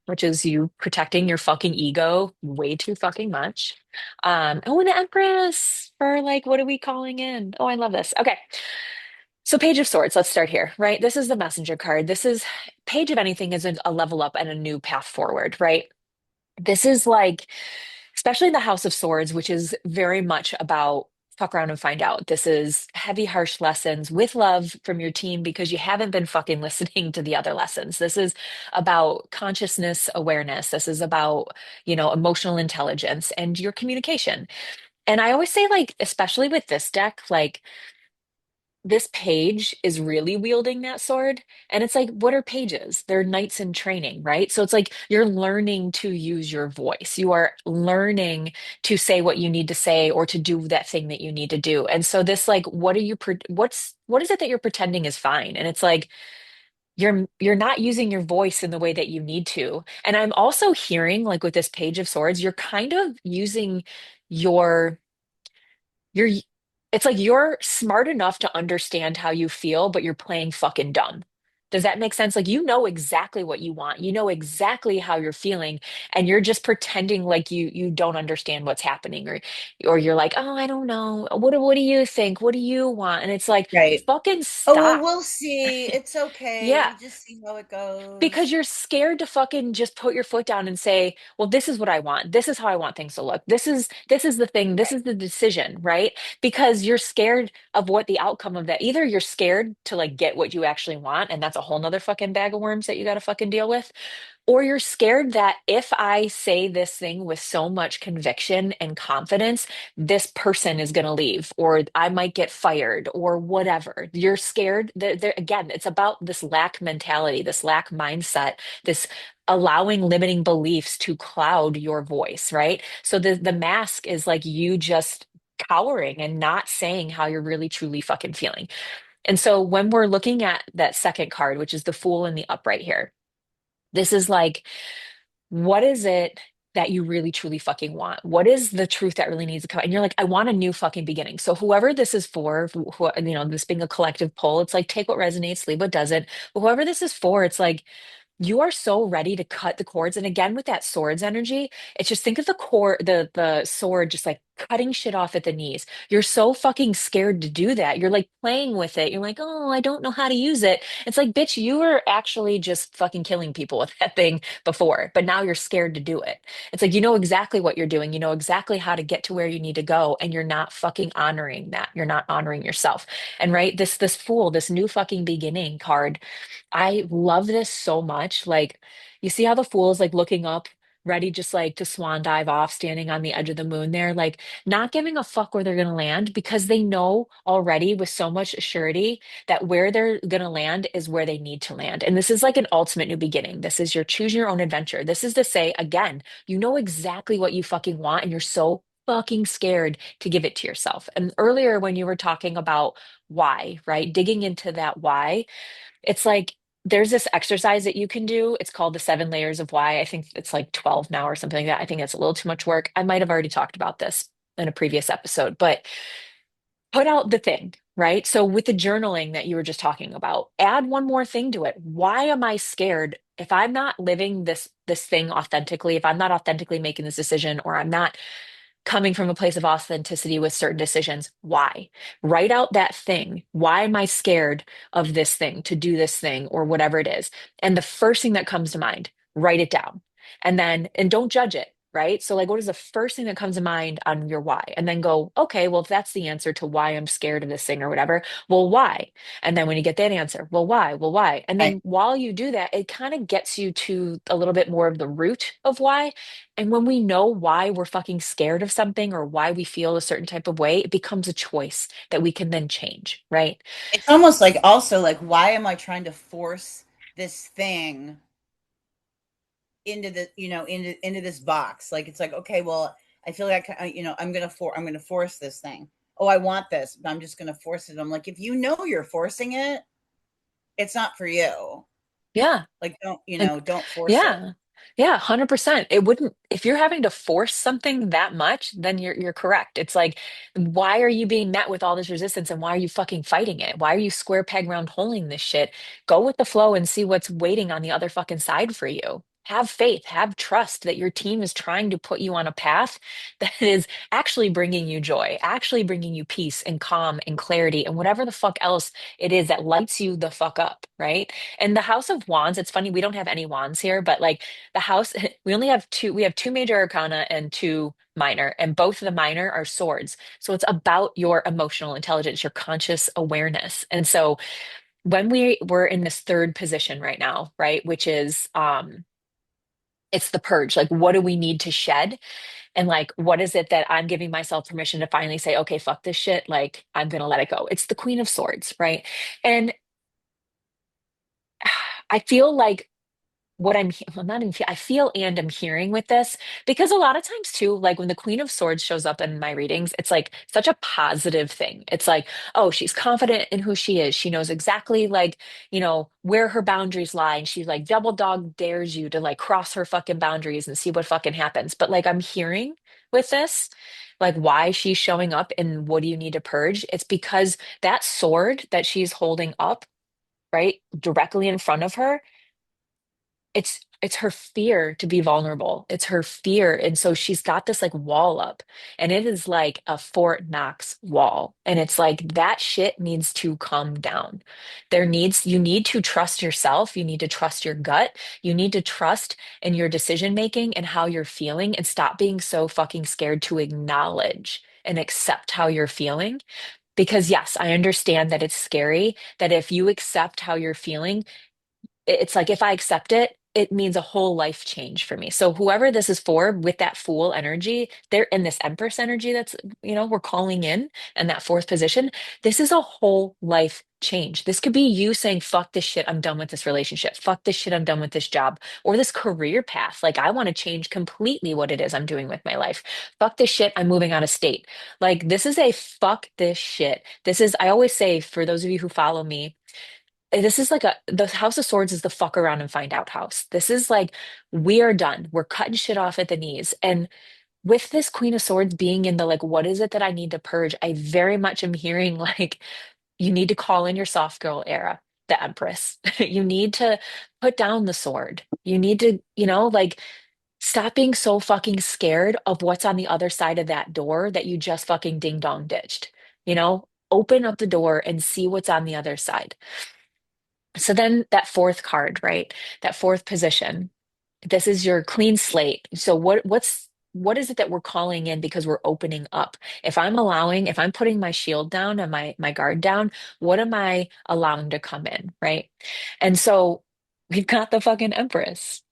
Which is you protecting your fucking ego way too fucking much. Oh, and the Empress for like, what are we calling in? Oh, I love this. Okay. So Page of Swords, let's start here, right? This is the messenger card. This is Page of anything is a level up and a new path forward, right? This is like, especially in the House of Swords, which is very much about fuck around and find out. This is heavy, harsh lessons with love from your team because you haven't been fucking listening to the other lessons. This is about consciousness awareness. This is about, emotional intelligence and your communication. And I always say, like, especially with this deck, like, this page is really wielding that sword. And it's like, what are pages? They're knights in training, right? So it's like you're learning to use your voice. You are learning to say what you need to say or to do that thing that you need to do. And so this, like, what is it that you're pretending is fine? And it's like, you're not using your voice in the way that you need to. And I'm also hearing, like, with this page of swords, you're kind of using your you're it's like you're smart enough to understand how you feel, but you're playing fucking dumb. Does that make sense? Like you know exactly what you want. You know exactly how you're feeling, and you're just pretending like you don't understand what's happening, or you're like, "Oh, I don't know. What do you think? What do you want?" And it's like, Right. fucking Oh, well, stop. we'll see. It's Yeah, okay. Just see how it because goes. you're scared to fucking just put your foot down and say, well, this is what I want, this is how I want things to look, this is the thing, this Right. is the decision, right? Because you're scared of what the outcome of that, either you're scared to like get what you actually want and that's a whole nother fucking bag of worms that you got to fucking deal with, or you're scared that if I say this thing with so much conviction and confidence, this person is going to leave, or I might get fired, or whatever. You're scared that again, it's about this lack mentality, this lack mindset, this allowing limiting beliefs to cloud your voice, right? So the mask is like you just cowering and not saying how you're really truly fucking feeling. And so when we're looking at that second card, which is the Fool in the upright here, this is like, what is it that you really truly fucking want? What is the truth that really needs to come out? And you're like, I want a new fucking beginning. So whoever this is for, this being a collective poll, it's like take what resonates, leave what doesn't. But whoever this is for, it's like you are so ready to cut the cords. And again, with that swords energy, it's just think of the cord, the sword, just like cutting shit off at the knees. You're so fucking scared to do that. You're like playing with it. You're like, oh, I don't know how to use it. It's like, bitch, you were actually just fucking killing people with that thing before, but now you're scared to do it. It's like, you know exactly what you're doing. You know exactly how to get to where you need to go. And you're not fucking honoring that. You're not honoring yourself. And right, this fool, this new fucking beginning card, I love this so much. Like, you see how the fool is like looking up, ready just like to swan dive off, standing on the edge of the moon there, like not giving a fuck where they're going to land because they know already with so much surety that where they're going to land is where they need to land. And this is like an ultimate new beginning. This is your choose your own adventure. This is to say, again, you know exactly what you fucking want and you're so fucking scared to give it to yourself. And earlier when you were talking about why, right? Digging into that why, it's like there's this exercise that you can do. It's called the 7 layers of why. I think it's like 12 now or something like that. I think that's a little too much work. I might have already talked about this. in a previous episode, but put out the thing, right? So with the journaling that you were just talking about, add one more thing to it. Why am I scared if I'm not living this thing authentically, if I'm not authentically making this decision, or I'm not coming from a place of authenticity with certain decisions? Why? Write out that thing. Why am I scared of this thing, to do this thing, or whatever it is? And the first thing that comes to mind, write it down. And don't judge it, right? So, like, what is the first thing that comes to mind on your why? And then go, okay, well, if that's the answer to why I'm scared of this thing or whatever, well, why? And then when you get that answer, well, why? Well, why? And Right. then while you do that, it kind of gets you to a little bit more of the root of why. And when we know why we're fucking scared of something or why we feel a certain type of way, it becomes a choice that we can then change, right? It's almost like also like, why am I trying to force this thing into the, into this box? Like, it's like, okay, well, I feel like I'm gonna force this thing. Oh, I want this, but I'm just gonna force it. I'm like, if you know you're forcing it, it's not for you. Yeah. Like, And don't force it. yeah. Yeah, 100%. It wouldn't, if you're having to force something that much, then you're correct. It's like, why are you being met with all this resistance and why are you fucking fighting it? Why are you square peg round holing this shit? Go with the flow and see what's waiting on the other fucking side for you. Have faith, have trust that your team is trying to put you on a path that is actually bringing you joy, actually bringing you peace and calm and clarity and whatever the fuck else it is that lights you the fuck up, right? And the House of Wands, it's funny, we don't have any wands here, but like the house, we only have two, we have two major arcana and two minor, and both of the minor are swords. So it's about your emotional intelligence, your conscious awareness. And so when we're in this third position right now, right, which is it's the purge. Like, what do we need to shed? And like, what is it that I'm giving myself permission to finally say, okay, fuck this shit. Like, I'm gonna let it go. It's the Queen of Swords, right? And I feel like what well, not even I feel and I'm hearing with this, because a lot of times too, like when the Queen of Swords shows up in my readings, it's like such a positive thing. It's like, oh, she's confident in who she is. She knows exactly like, where her boundaries lie. And she like double dog dares you to like cross her fucking boundaries and see what fucking happens. But like I'm hearing with this, like why she's showing up and what do you need to purge? It's because that sword that she's holding up, right, directly in front of her, it's her fear to be vulnerable. It's her fear. And so she's got this like wall up, and it is like a Fort Knox wall. And it's like that shit needs to come down. You need to trust yourself. You need to trust your gut. You need to trust in your decision making and how you're feeling, and stop being so fucking scared to acknowledge and accept how you're feeling. Because yes, I understand that it's scary, that if you accept how you're feeling, it's like if I accept it, it means a whole life change for me. So whoever this is for with that fool energy, they're in this Empress energy that's, we're calling in, and that fourth position, this is a whole life change. This could be you saying, fuck this shit, I'm done with this relationship. Fuck this shit, I'm done with this job or this career path. Like I want to change completely what it is I'm doing with my life. Fuck this shit, I'm moving out of state. Like this is a fuck this shit. This is, I always say, for those of you who follow me, this is like the House of Swords is the fuck around and find out house. This is like, we are done. We're cutting shit off at the knees. And with this Queen of Swords being in the like, what is it that I need to purge? I very much am hearing like, you need to call in your soft girl era, the Empress. You need to put down the sword. You need to, like, stop being so fucking scared of what's on the other side of that door that you just fucking ding dong ditched. Open up the door and see what's on the other side. So then that fourth card, right? That fourth position. This is your clean slate. So what is it that we're calling in because we're opening up? If I'm putting my shield down and my guard down, what am I allowing to come in, right? And so we've got the fucking Empress.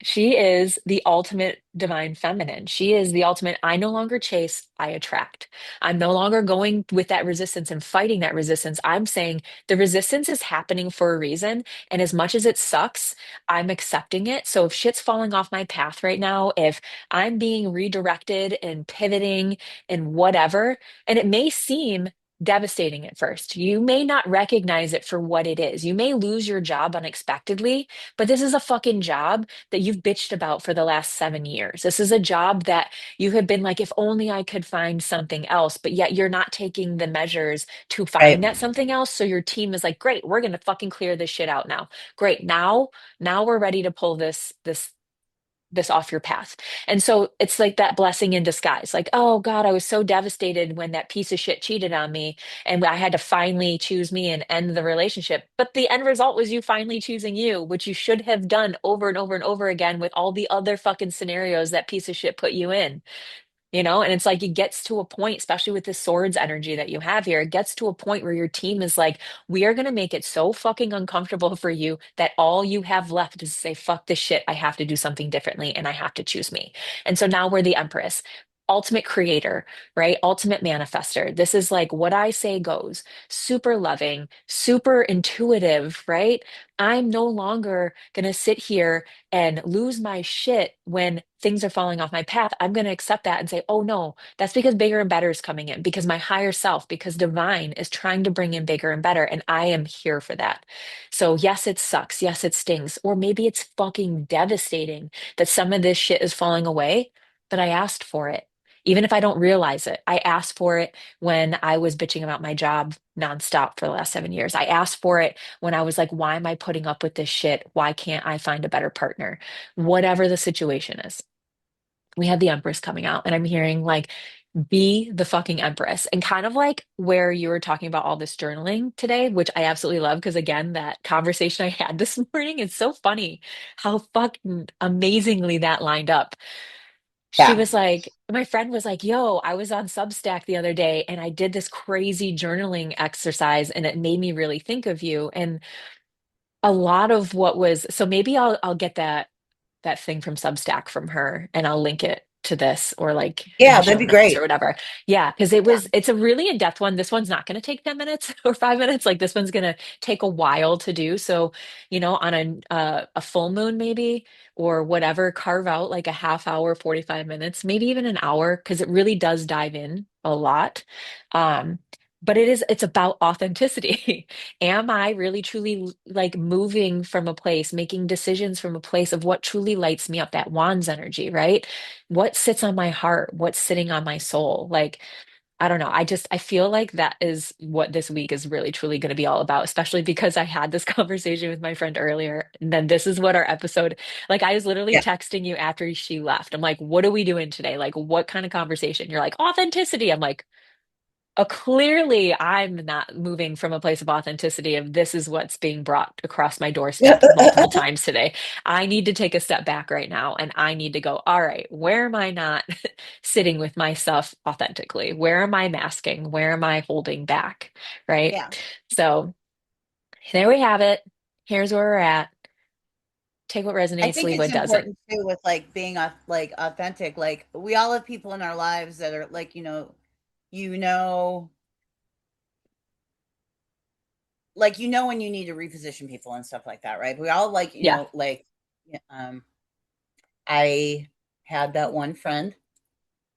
She is the ultimate divine feminine. She is the ultimate, I no longer chase, I attract. I'm no longer going with that resistance and fighting that resistance. I'm saying the resistance is happening for a reason. And as much as it sucks, I'm accepting it. So if shit's falling off my path right now, if I'm being redirected and pivoting and whatever, and it may seem devastating at first. You may not recognize it for what it is. You may lose your job unexpectedly, but this is a fucking job that you've bitched about for the last 7 years. This is a job that you have been like, if only I could find something else, but yet you're not taking the measures to find Right. that something else. So your team is like, great, we're gonna fucking clear this shit out now. Great. Now we're ready to pull this off your path. And so it's like that blessing in disguise. Like, oh God, I was so devastated when that piece of shit cheated on me and I had to finally choose me and end the relationship. But the end result was you finally choosing you, which you should have done over and over and over again with all the other fucking scenarios that piece of shit put you in. And it's like it gets to a point, especially with the swords energy that you have here, it gets to a point where your team is like, we are going to make it so fucking uncomfortable for you that all you have left is to say, fuck this shit. I have to do something differently and I have to choose me. And so now we're the Empress. Ultimate creator, right? Ultimate manifester. This is like what I say goes. Super loving, super intuitive, right? I'm no longer going to sit here and lose my shit when things are falling off my path. I'm going to accept that and say, oh no, that's because bigger and better is coming in, because my higher self, because divine is trying to bring in bigger and better. And I am here for that. So, yes, it sucks. Yes, it stings. Or maybe it's fucking devastating that some of this shit is falling away, but I asked for it. Even if I don't realize it, I asked for it when I was bitching about my job nonstop for the last 7 years. I asked for it when I was like, why am I putting up with this shit? Why can't I find a better partner? Whatever the situation is, we had the Empress coming out, and I'm hearing like, be the fucking Empress. And kind of like where you were talking about all this journaling today, which I absolutely love because, again, that conversation I had this morning, it's so funny how fucking amazingly that lined up. She Yeah. was like, my friend was like, yo, I was on Substack the other day and I did this crazy journaling exercise and it made me really think of you. And a lot of what was, so maybe I'll get that thing from Substack from her and I'll link it to this or like in Yeah, the that'd show be notes or great. whatever. Yeah, because it's a really in-depth one. This one's not going to take 10 minutes or 5 minutes. Like this one's going to take a while to do. So, on a full moon maybe or whatever, carve out like a half hour, 45 minutes, maybe even an hour, because it really does dive in a lot. Um, but it's about authenticity. Am I really truly like moving from a place, making decisions from a place of what truly lights me up, that wands energy, right? What sits on my heart? What's sitting on my soul? Like, I don't know. I feel like that is what this week is really truly going to be all about, especially because I had this conversation with my friend earlier. And then this is what our episode, like, I was literally Yeah. texting you after she left. I'm like, what are we doing today? Like, what kind of conversation? You're like, authenticity. I'm like, clearly, I'm not moving from a place of authenticity of this is what's being brought across my doorstep multiple times today. I need to take a step back right now and I need to go, all right, where am I not sitting with myself authentically? Where am I masking? Where am I holding back? Right. Yeah. So there we have it. Here's where we're at. Take what I resonates, think leave it's what doesn't. important too with like being like authentic. Like we all have people in our lives that are like, you know, like when you need to reposition people and stuff like that, right? We all like, Yeah. yeah, I had that one friend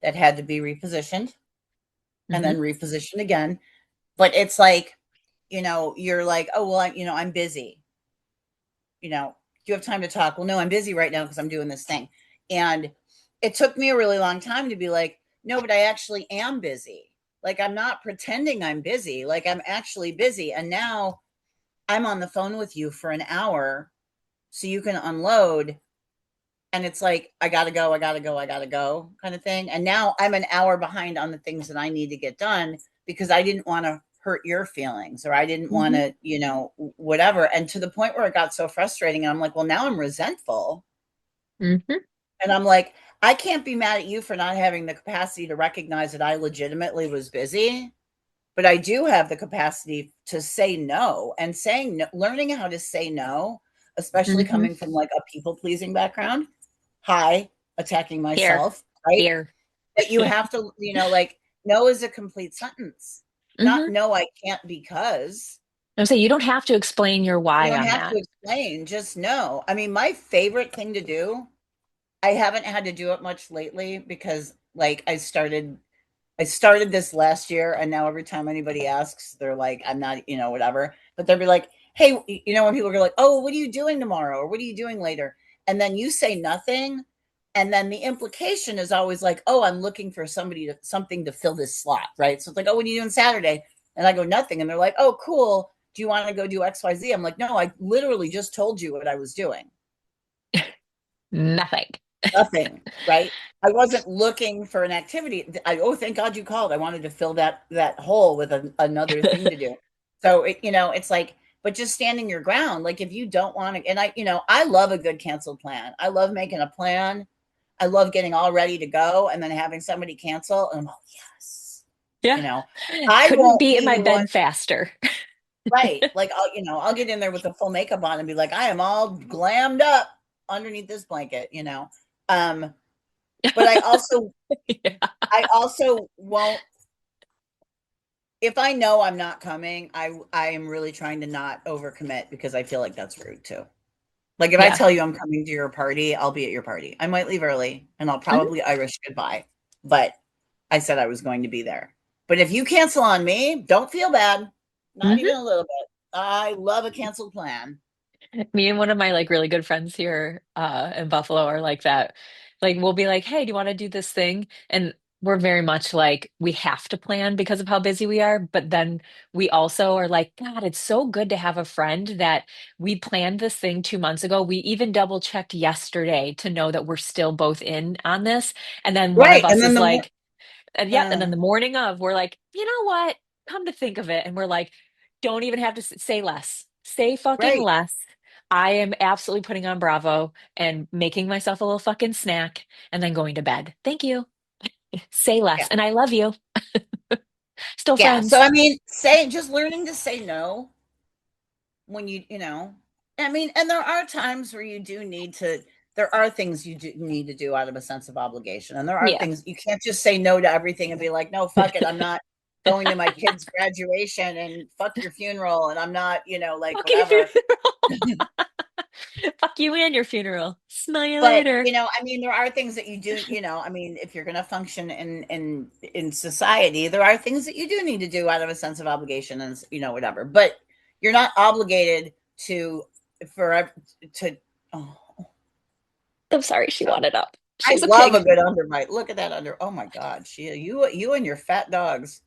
that had to be repositioned and Hmm. then repositioned again. But it's like, you're like, oh well, I'm busy. Do you have time to talk? Well, no, I'm busy right now because I'm doing this thing. And it took me a really long time to be like, no, but I actually am busy. Like I'm not pretending I'm busy. Like I'm actually busy. And now I'm on the phone with you for an hour so you can unload. And it's like, I gotta go, I gotta go, I gotta go kind of thing. And now I'm an hour behind on the things that I need to get done because I didn't want to hurt your feelings or I didn't want Hmm. to, whatever. And to the point where it got so frustrating. And I'm like, well, now I'm resentful. Hmm. And I'm like, I can't be mad at you for not having the capacity to recognize that I legitimately was busy, but I do have the capacity to say no and saying no, learning how to say no, especially Hmm. coming from like a people pleasing background. Hi, attacking Here, myself, right? here. But you have to, like no is a complete sentence. Not Hmm. no, I can't because I'm saying you don't have to explain your you why don't on have to that. explain, just no. I mean, my favorite thing to do, I haven't had to do it much lately because like I started I started this last year, and now every time anybody asks, they're like, I'm not, whatever. But they'll be like, hey, when people are like, oh, what are you doing tomorrow? Or what are you doing later? And then you say nothing. And then the implication is always like, oh, I'm looking for something to fill this slot. Right. So it's like, oh, what are you doing Saturday? And I go, nothing. And they're like, oh, cool. Do you want to go do XYZ? I'm like, no, I literally just told you what I was doing. Nothing. Nothing, right? I wasn't looking for an activity. Thank God you called. I wanted to fill that hole with another thing to do. So it's like, but just standing your ground. Like if you don't want to, and I love a good canceled plan. I love making a plan. I love getting all ready to go and then having somebody cancel, and I'm like, yes, you Yeah. know, I Couldn't won't be in be my the one, bed faster. right? Like I'll get in there with the full makeup on and be like, I am all glammed up underneath this blanket. Um, but Yeah. I also won't, if I know I'm not coming, I am really trying to not overcommit because I feel like that's rude too. Like if I Yeah. tell you I'm coming to your party, I'll be at your party. I might leave early and I'll Mhm. probably Irish goodbye, but I said I was going to be there. But if you cancel on me, don't feel bad. Not even Mhm. a little bit. I love a canceled plan. Me and one of my like really good friends here in Buffalo are like that. Like we'll be like, "Hey, do you want to do this thing?" And we're very much like we have to plan because of how busy we are, but then we also are like, God, it's so good to have a friend that we planned this thing 2 months ago. We even double checked yesterday to know that we're still both in on this. And then one of Right. And us then is the more, like, and yep, and uh, then the morning of, we're like, you know what? Come to think of it, and we're like, don't even have to say less. Say fucking right. less. I am absolutely putting on Bravo and making myself a little fucking snack and then going to bed. Thank you. Say less. Yeah. And I love you. Still Yeah. So friends. I mean, just learning to say no when I mean, and there are times where you do need to, there are things you do need to do out of a sense of obligation, and there are Yeah. things you can't just say no to everything and be like, no, fuck it, I'm not going to my kid's graduation, and fuck your funeral, and I'm not, like Fucking whatever. funeral. Fuck you and your funeral. Smell you But later. I mean, there are things that you do, I mean, if you're going to function in society, there are things that you do need to do out of a sense of obligation, and whatever. But you're not obligated to forever to. Oh, I'm sorry she wanted up. I She's a love a pig. good underbite. Look at that under. Oh my God, you and your fat dogs.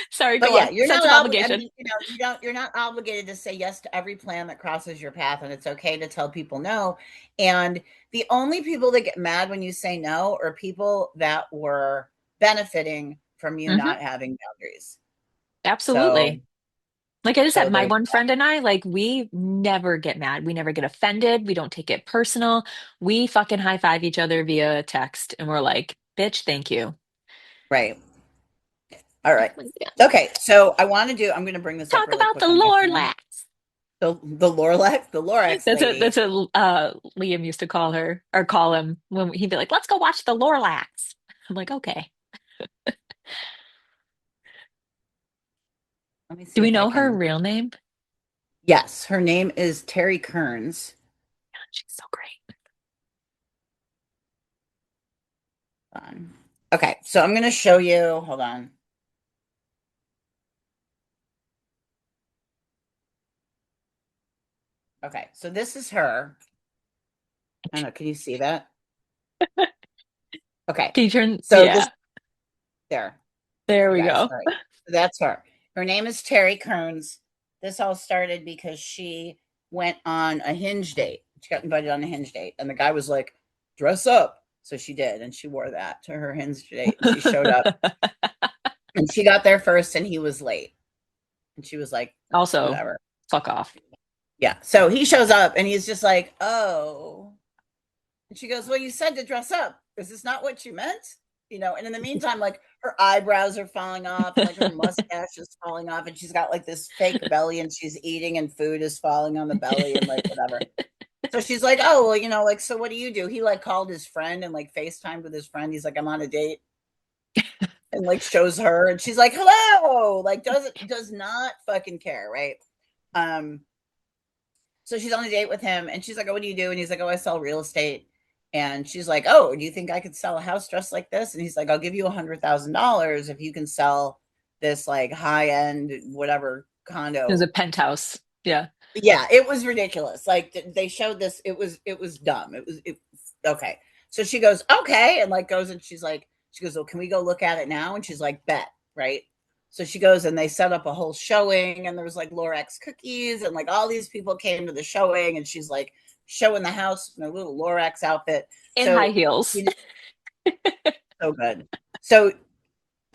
Sorry, But go yeah, on. you're Sense not of obligated. I obligation. mean, you're not obligated to say yes to every plan that crosses your path, and it's okay to tell people no. And the only people that get mad when you say no are people that were benefiting from you Hmm. not having boundaries. So, Absolutely. Like I just said, my there you one friend and I, like, we never get mad. We never get offended. We don't take it personal. We fucking high five each other via text and we're like, bitch, thank you. go. Right. All Oh right. my God. Okay. So I'm going to bring this up Talk really about the quick on my phone. Lorlax. The Lorax That's lady. what Liam used to call her or call him when he'd be like, let's go watch the Lorlax. I'm like, okay. Let me Do see we if I know her can. real name? Yes, her name is Terry Kearns. She's so great. Okay, so I'm going to show you. Hold on. Okay, so this is her. I don't know. Can you see that? Okay, Can you turn? so this Yeah, there, there you we guys. go. All right, so that's her. Her name is Terry Kearns. This all started because she went on a Hinge date. She got invited on a Hinge date, and the guy was like, "Dress up." So she did, and she wore that to her Hinge date. And she showed up, and she got there first, and he was late. And she was like, Also, "Whatever." fuck off. Yeah. So he shows up, and he's just like, "Oh." And she goes, well, you said to dress up. Is this not what you meant? And in the meantime, like her eyebrows are falling off and like her mustache is falling off, and she's got like this fake belly and she's eating and food is falling on the belly and like whatever. So she's like, oh, well, like, so what do you do? He like called his friend and like FaceTimed with his friend. He's like, I'm on a date, and like shows her, and she's like, hello, like does not fucking care, right? Um, so she's on a date with him, and she's like, oh, what do you do? And he's like, oh, I sell real estate. And she's like, "Oh, do you think I could sell a house dressed like this?" And he's like, "I'll give you $100,000 if you can sell this like high end whatever It was a condo." penthouse. Yeah. Yeah, it was ridiculous. Like they showed this, it was dumb. Okay. So she goes, "Okay," and like goes and she goes, "Well, can we go look at it now?" And she's like, "Bet," right? So she goes and they set up a whole showing, and there was like Lorax cookies, and like all these people came to the showing, and she's like showing the house in a little Lorax outfit. In high So heels. you know, so good. So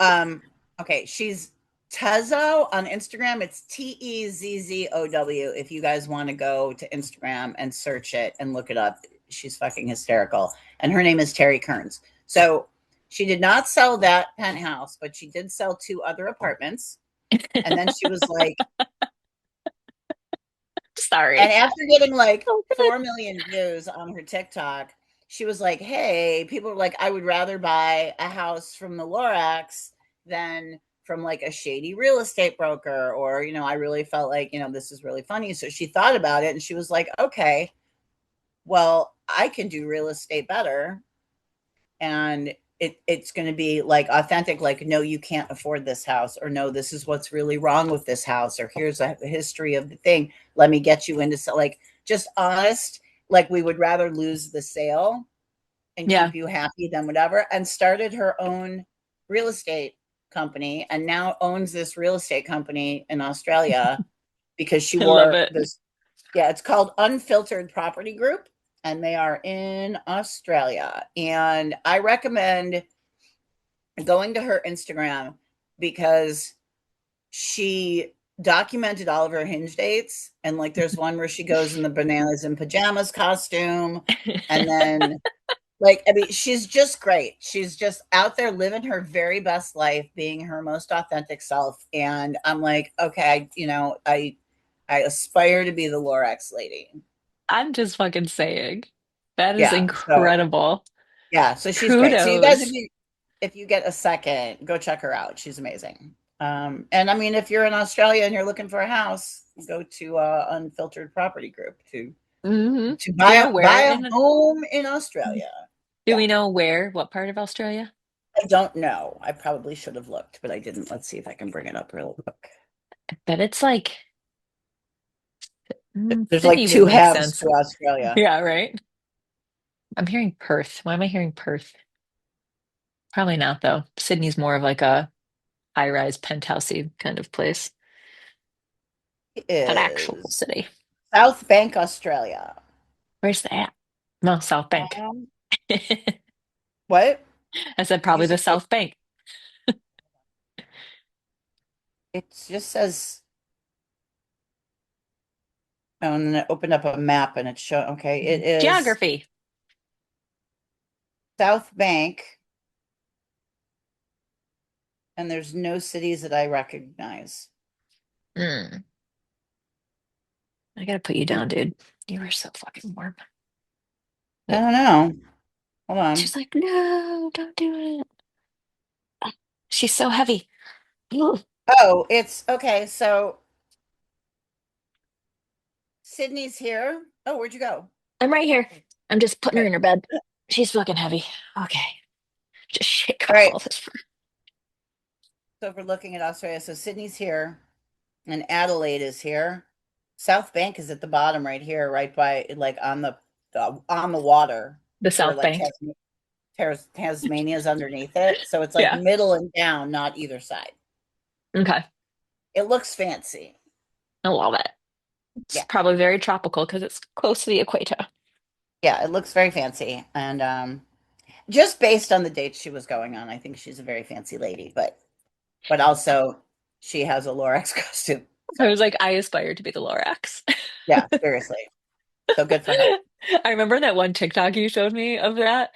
um, okay, she's Tezzo on Instagram. It's Tezzow. If you guys want to go to Instagram and search it and look it up, she's fucking hysterical. And her name is Terry Kearns. So she did not sell that penthouse, but she did sell two other apartments. And then she was like, and Sorry. after getting like Oh, good. 4 million views on her TikTok, she was like, "Hey, people are like, I would rather buy a house from the Lorax than from like a shady real estate broker." Or, I really felt like, this is really funny. So she thought about it and she was like, "Okay, well, I can do real estate better. And it's going to be like authentic, like, no, you can't afford this house, or no, this is what's really wrong with this house, or here's a history of the thing. Let me get you into like just honest, like we would rather lose the sale and Yeah. keep you happy than whatever." And started her own real estate company and now owns this real estate company in Australia because she I love wore it. this. Yeah, it's called Unfiltered Property Group, and they are in Australia. And I recommend going to her Instagram because she documented all of her Hinge dates. And like, there's one where she goes in the bananas and pajamas costume. And then, like, I mean, she's just great. She's just out there living her very best life, being her most authentic self. And I'm like, okay, I aspire to be the Lorax lady. I'm just fucking saying. That is Yeah. So incredible. yeah, so she's great. So you guys, Kudos. if you get a second, go check her out. She's amazing. And I mean, if you're in Australia and you're looking for a house, go to Unfiltered Property Group Hmm. to Do buy you know where a in, home in Australia. do Yeah, we know where, what part of Australia? I don't know. I probably should have looked, but I didn't. Let's see if I can bring it up real quick. I bet it's like There's like Sydney would two make halves sense. to Australia. Yeah, right. I'm hearing Perth. Why am I hearing Perth? Probably not though. Sydney's more of like a high-rise penthousey kind of place. It An actual is city. South Bank, Australia. Where's that? No, South Bank. Um, what? I said Did you probably the say South Bank. it just says, oh, and then it opened up a map and it showed, okay, it is Geography. South Bank, and there's no cities that I recognize. Mm, I gotta put you down, dude. You are so fucking warm. I Wait. don't know. Hold on. She's like, no, don't do it. She's so heavy. Ugh. Oh, it's okay. So Sydney's here. Oh, where'd you go? I'm right here. I'm just putting her Okay. in her bed. She's fucking heavy. Okay. Just shake All off right. all this fur. So if we're looking at Australia, so Sydney's here and Adelaide is here. South Bank is at the bottom right here, right by like on the water The where South like Bank. Tasmania's underneath it. So it's like Yeah. middle and down, not either side. Okay. It looks fancy. I love it. It's Yeah. probably very tropical because it's close to the equator. Yeah, it looks very fancy. And just based on the dates she was going on, I think she's a very fancy lady, but also she has a Lorax costume. I So was like, I aspire to be the Lorax. yeah, seriously. So good for her. I remember that one TikTok you showed me of that.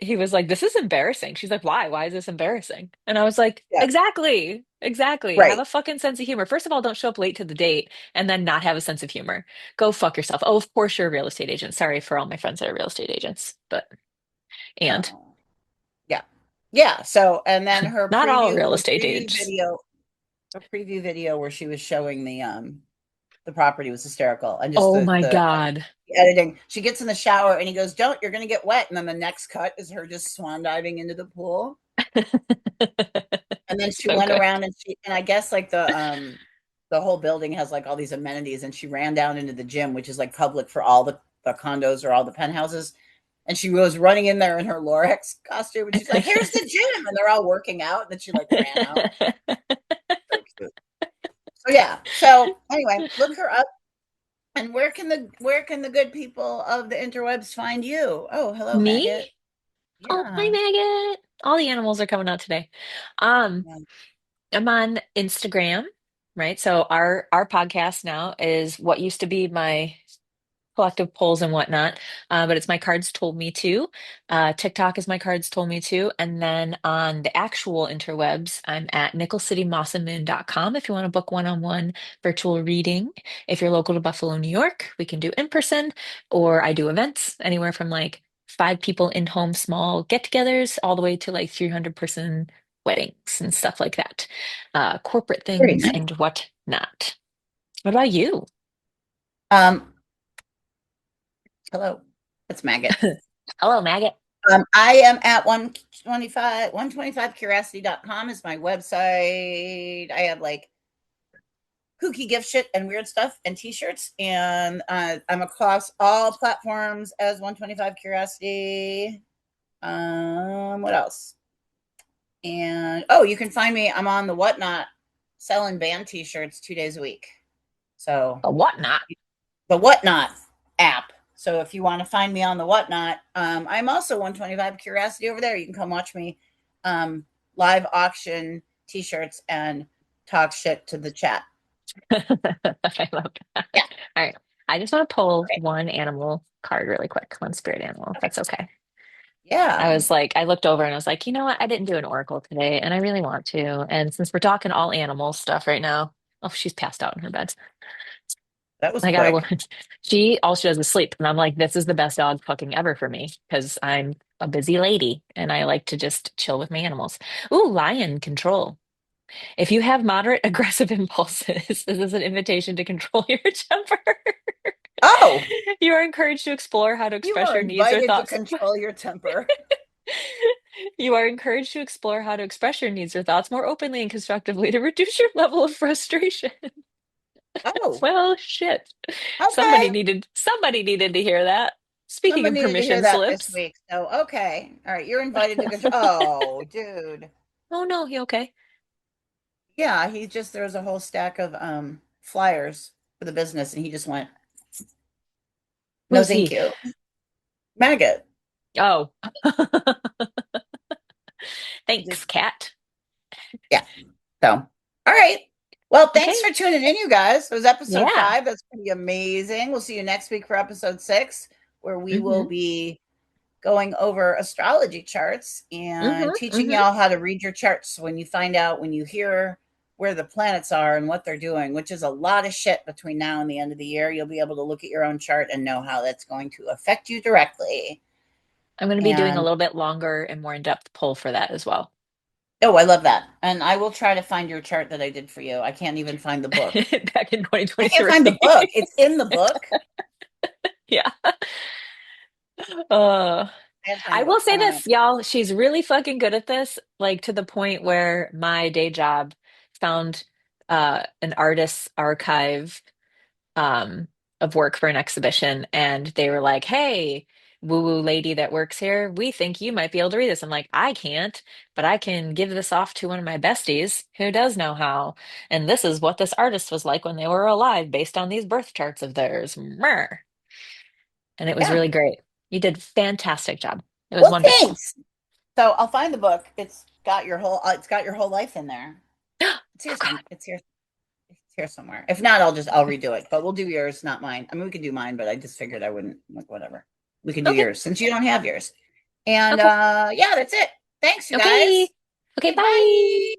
He was like, "This is embarrassing." She's like, "Why? Why is this embarrassing?" And I was like, Yeah, "Exactly. Exactly. Have right. a fucking sense of humor. First of all, don't show up late to the date and then not have a sense of humor. Go fuck yourself." Oh, of course you're a real estate agent. Sorry for all my friends that are real estate agents, but and Oh, yeah. Yeah. So and then not all real estate agents. her preview video where she was showing the the property was hysterical. And just Oh the my the God. editing. She gets in the shower and he goes, "Don't, you're gonna get wet." And then the next cut is her just swan diving into the pool. And then she So went good. around and I guess like the whole building has like all these amenities, and she ran down into the gym, which is like public for all the condos or all the penthouses. And she was running in there in her Lorax costume, and she's like, "Here's the gym," and they're all working out. And then she like ran out. So cute. So yeah. So anyway, look her up. And where can the good people of the interwebs find you? Oh, hello, Me? maggot. Oh, hi, Yeah. Maggot. All the animals are coming out today. Um, Yeah. I'm on Instagram, right? So our podcast now is what used to be my collective polls and whatnot. But it's my cards told me to. TikTok is my cards told me to. And then on the actual interwebs, I'm at nickelcitymossamoon.com if you want to book one-on-one virtual reading. If you're local to Buffalo, New York, we can do in person, or I do events anywhere from like 5 people in home small get-togethers all the way to like 300-person weddings and stuff like that. Corporate Very things nice. and whatnot. What about you? Um, hello. It's maggot. Hello, Maggot. I am at 125curiosity.com is my website. I have like kooky gift shit and weird stuff and t-shirts, and I'm across all platforms as 125 Curiosity. What else? And oh, you can find me. I'm on the Whatnot selling band t-shirts 2 days a week. So A whatnot. the Whatnot app. So if you want to find me on the Whatnot, I'm also 125 Curiosity over there. You can come watch me live auction t-shirts and talk shit to the chat. I love that. Yeah. All right. I just want to pull Okay. one animal card really quick, one spirit animal, if Okay. that's okay. I Yeah. was like, I looked over and I was like, you know what? I didn't do an oracle today, and I really want to. And since we're talking all animal stuff right now, oh, she's passed out in her bed. That was I gotta quick. work. All she does is sleep. And I'm like, this is the best dog fucking ever for me because I'm a busy lady and I like to just chill with my animals. Ooh, lion control. If you have moderate aggressive impulses, this is an invitation to control your temper. Oh, You are encouraged to explore how to you express are your needs or invited to thoughts. control your temper. You are encouraged to explore how to express your needs or thoughts more openly and constructively to reduce your level of frustration. Oh, Well, shit. okay. Somebody needed to hear that. Speaking Someone of needed to hear permission that this slips. week. So, okay. All right. You're invited to control. Oh, dude. Oh no, he okay? Yeah. There was a whole stack of flyers for the business, and he just went, "No, Who's thank he? you." Maggot. Oh. Just, Thanks, cat. yeah. So, all right. Well, Okay. thanks for tuning in, you guys. It was episode Yeah. 5. That's pretty amazing. We'll see you next week for episode 6, where we will Mm-hmm. be going over astrology charts and Mm-hmm. teaching Mm-hmm. y'all how to read your charts. So when you hear where the planets are and what they're doing, which is a lot of shit between now and the end of the year, you'll be able to look at your own chart and know how that's going to affect you directly. I'm going to be doing a And little bit longer and more in-depth poll for that as well. oh, I love that. And I will try to find your chart that I did for you. I can't even find the book. Back in I can't find the 2023. book. It's in the book. Yeah. Uh, I can't find I the book. will say this, y'all. She's really fucking good at this, like to the point where my day job found an artist's archive um of work for an exhibition, and they were like, "Hey, woo-woo lady that works here, we think you might be able to read this." I'm like, "I can't, but I can give this off to one of my besties who does know how. And this is what this artist was like when they were alive based on these birth charts of theirs." Meh. And it was Yeah. really great. You did fantastic job. It was Well, wonderful. thanks. So I'll find the book. It's got your whole life in there. It's Oh here God. some it's here somewhere. If not, I'll redo it. But we'll do yours, not mine. I mean, we could do mine, but I just figured I wouldn't, like, whatever. We can do Okay. yours since you don't have yours. And Okay. yeah, that's it. Thanks, you Okay. guys. Okay, Okay, bye. bye.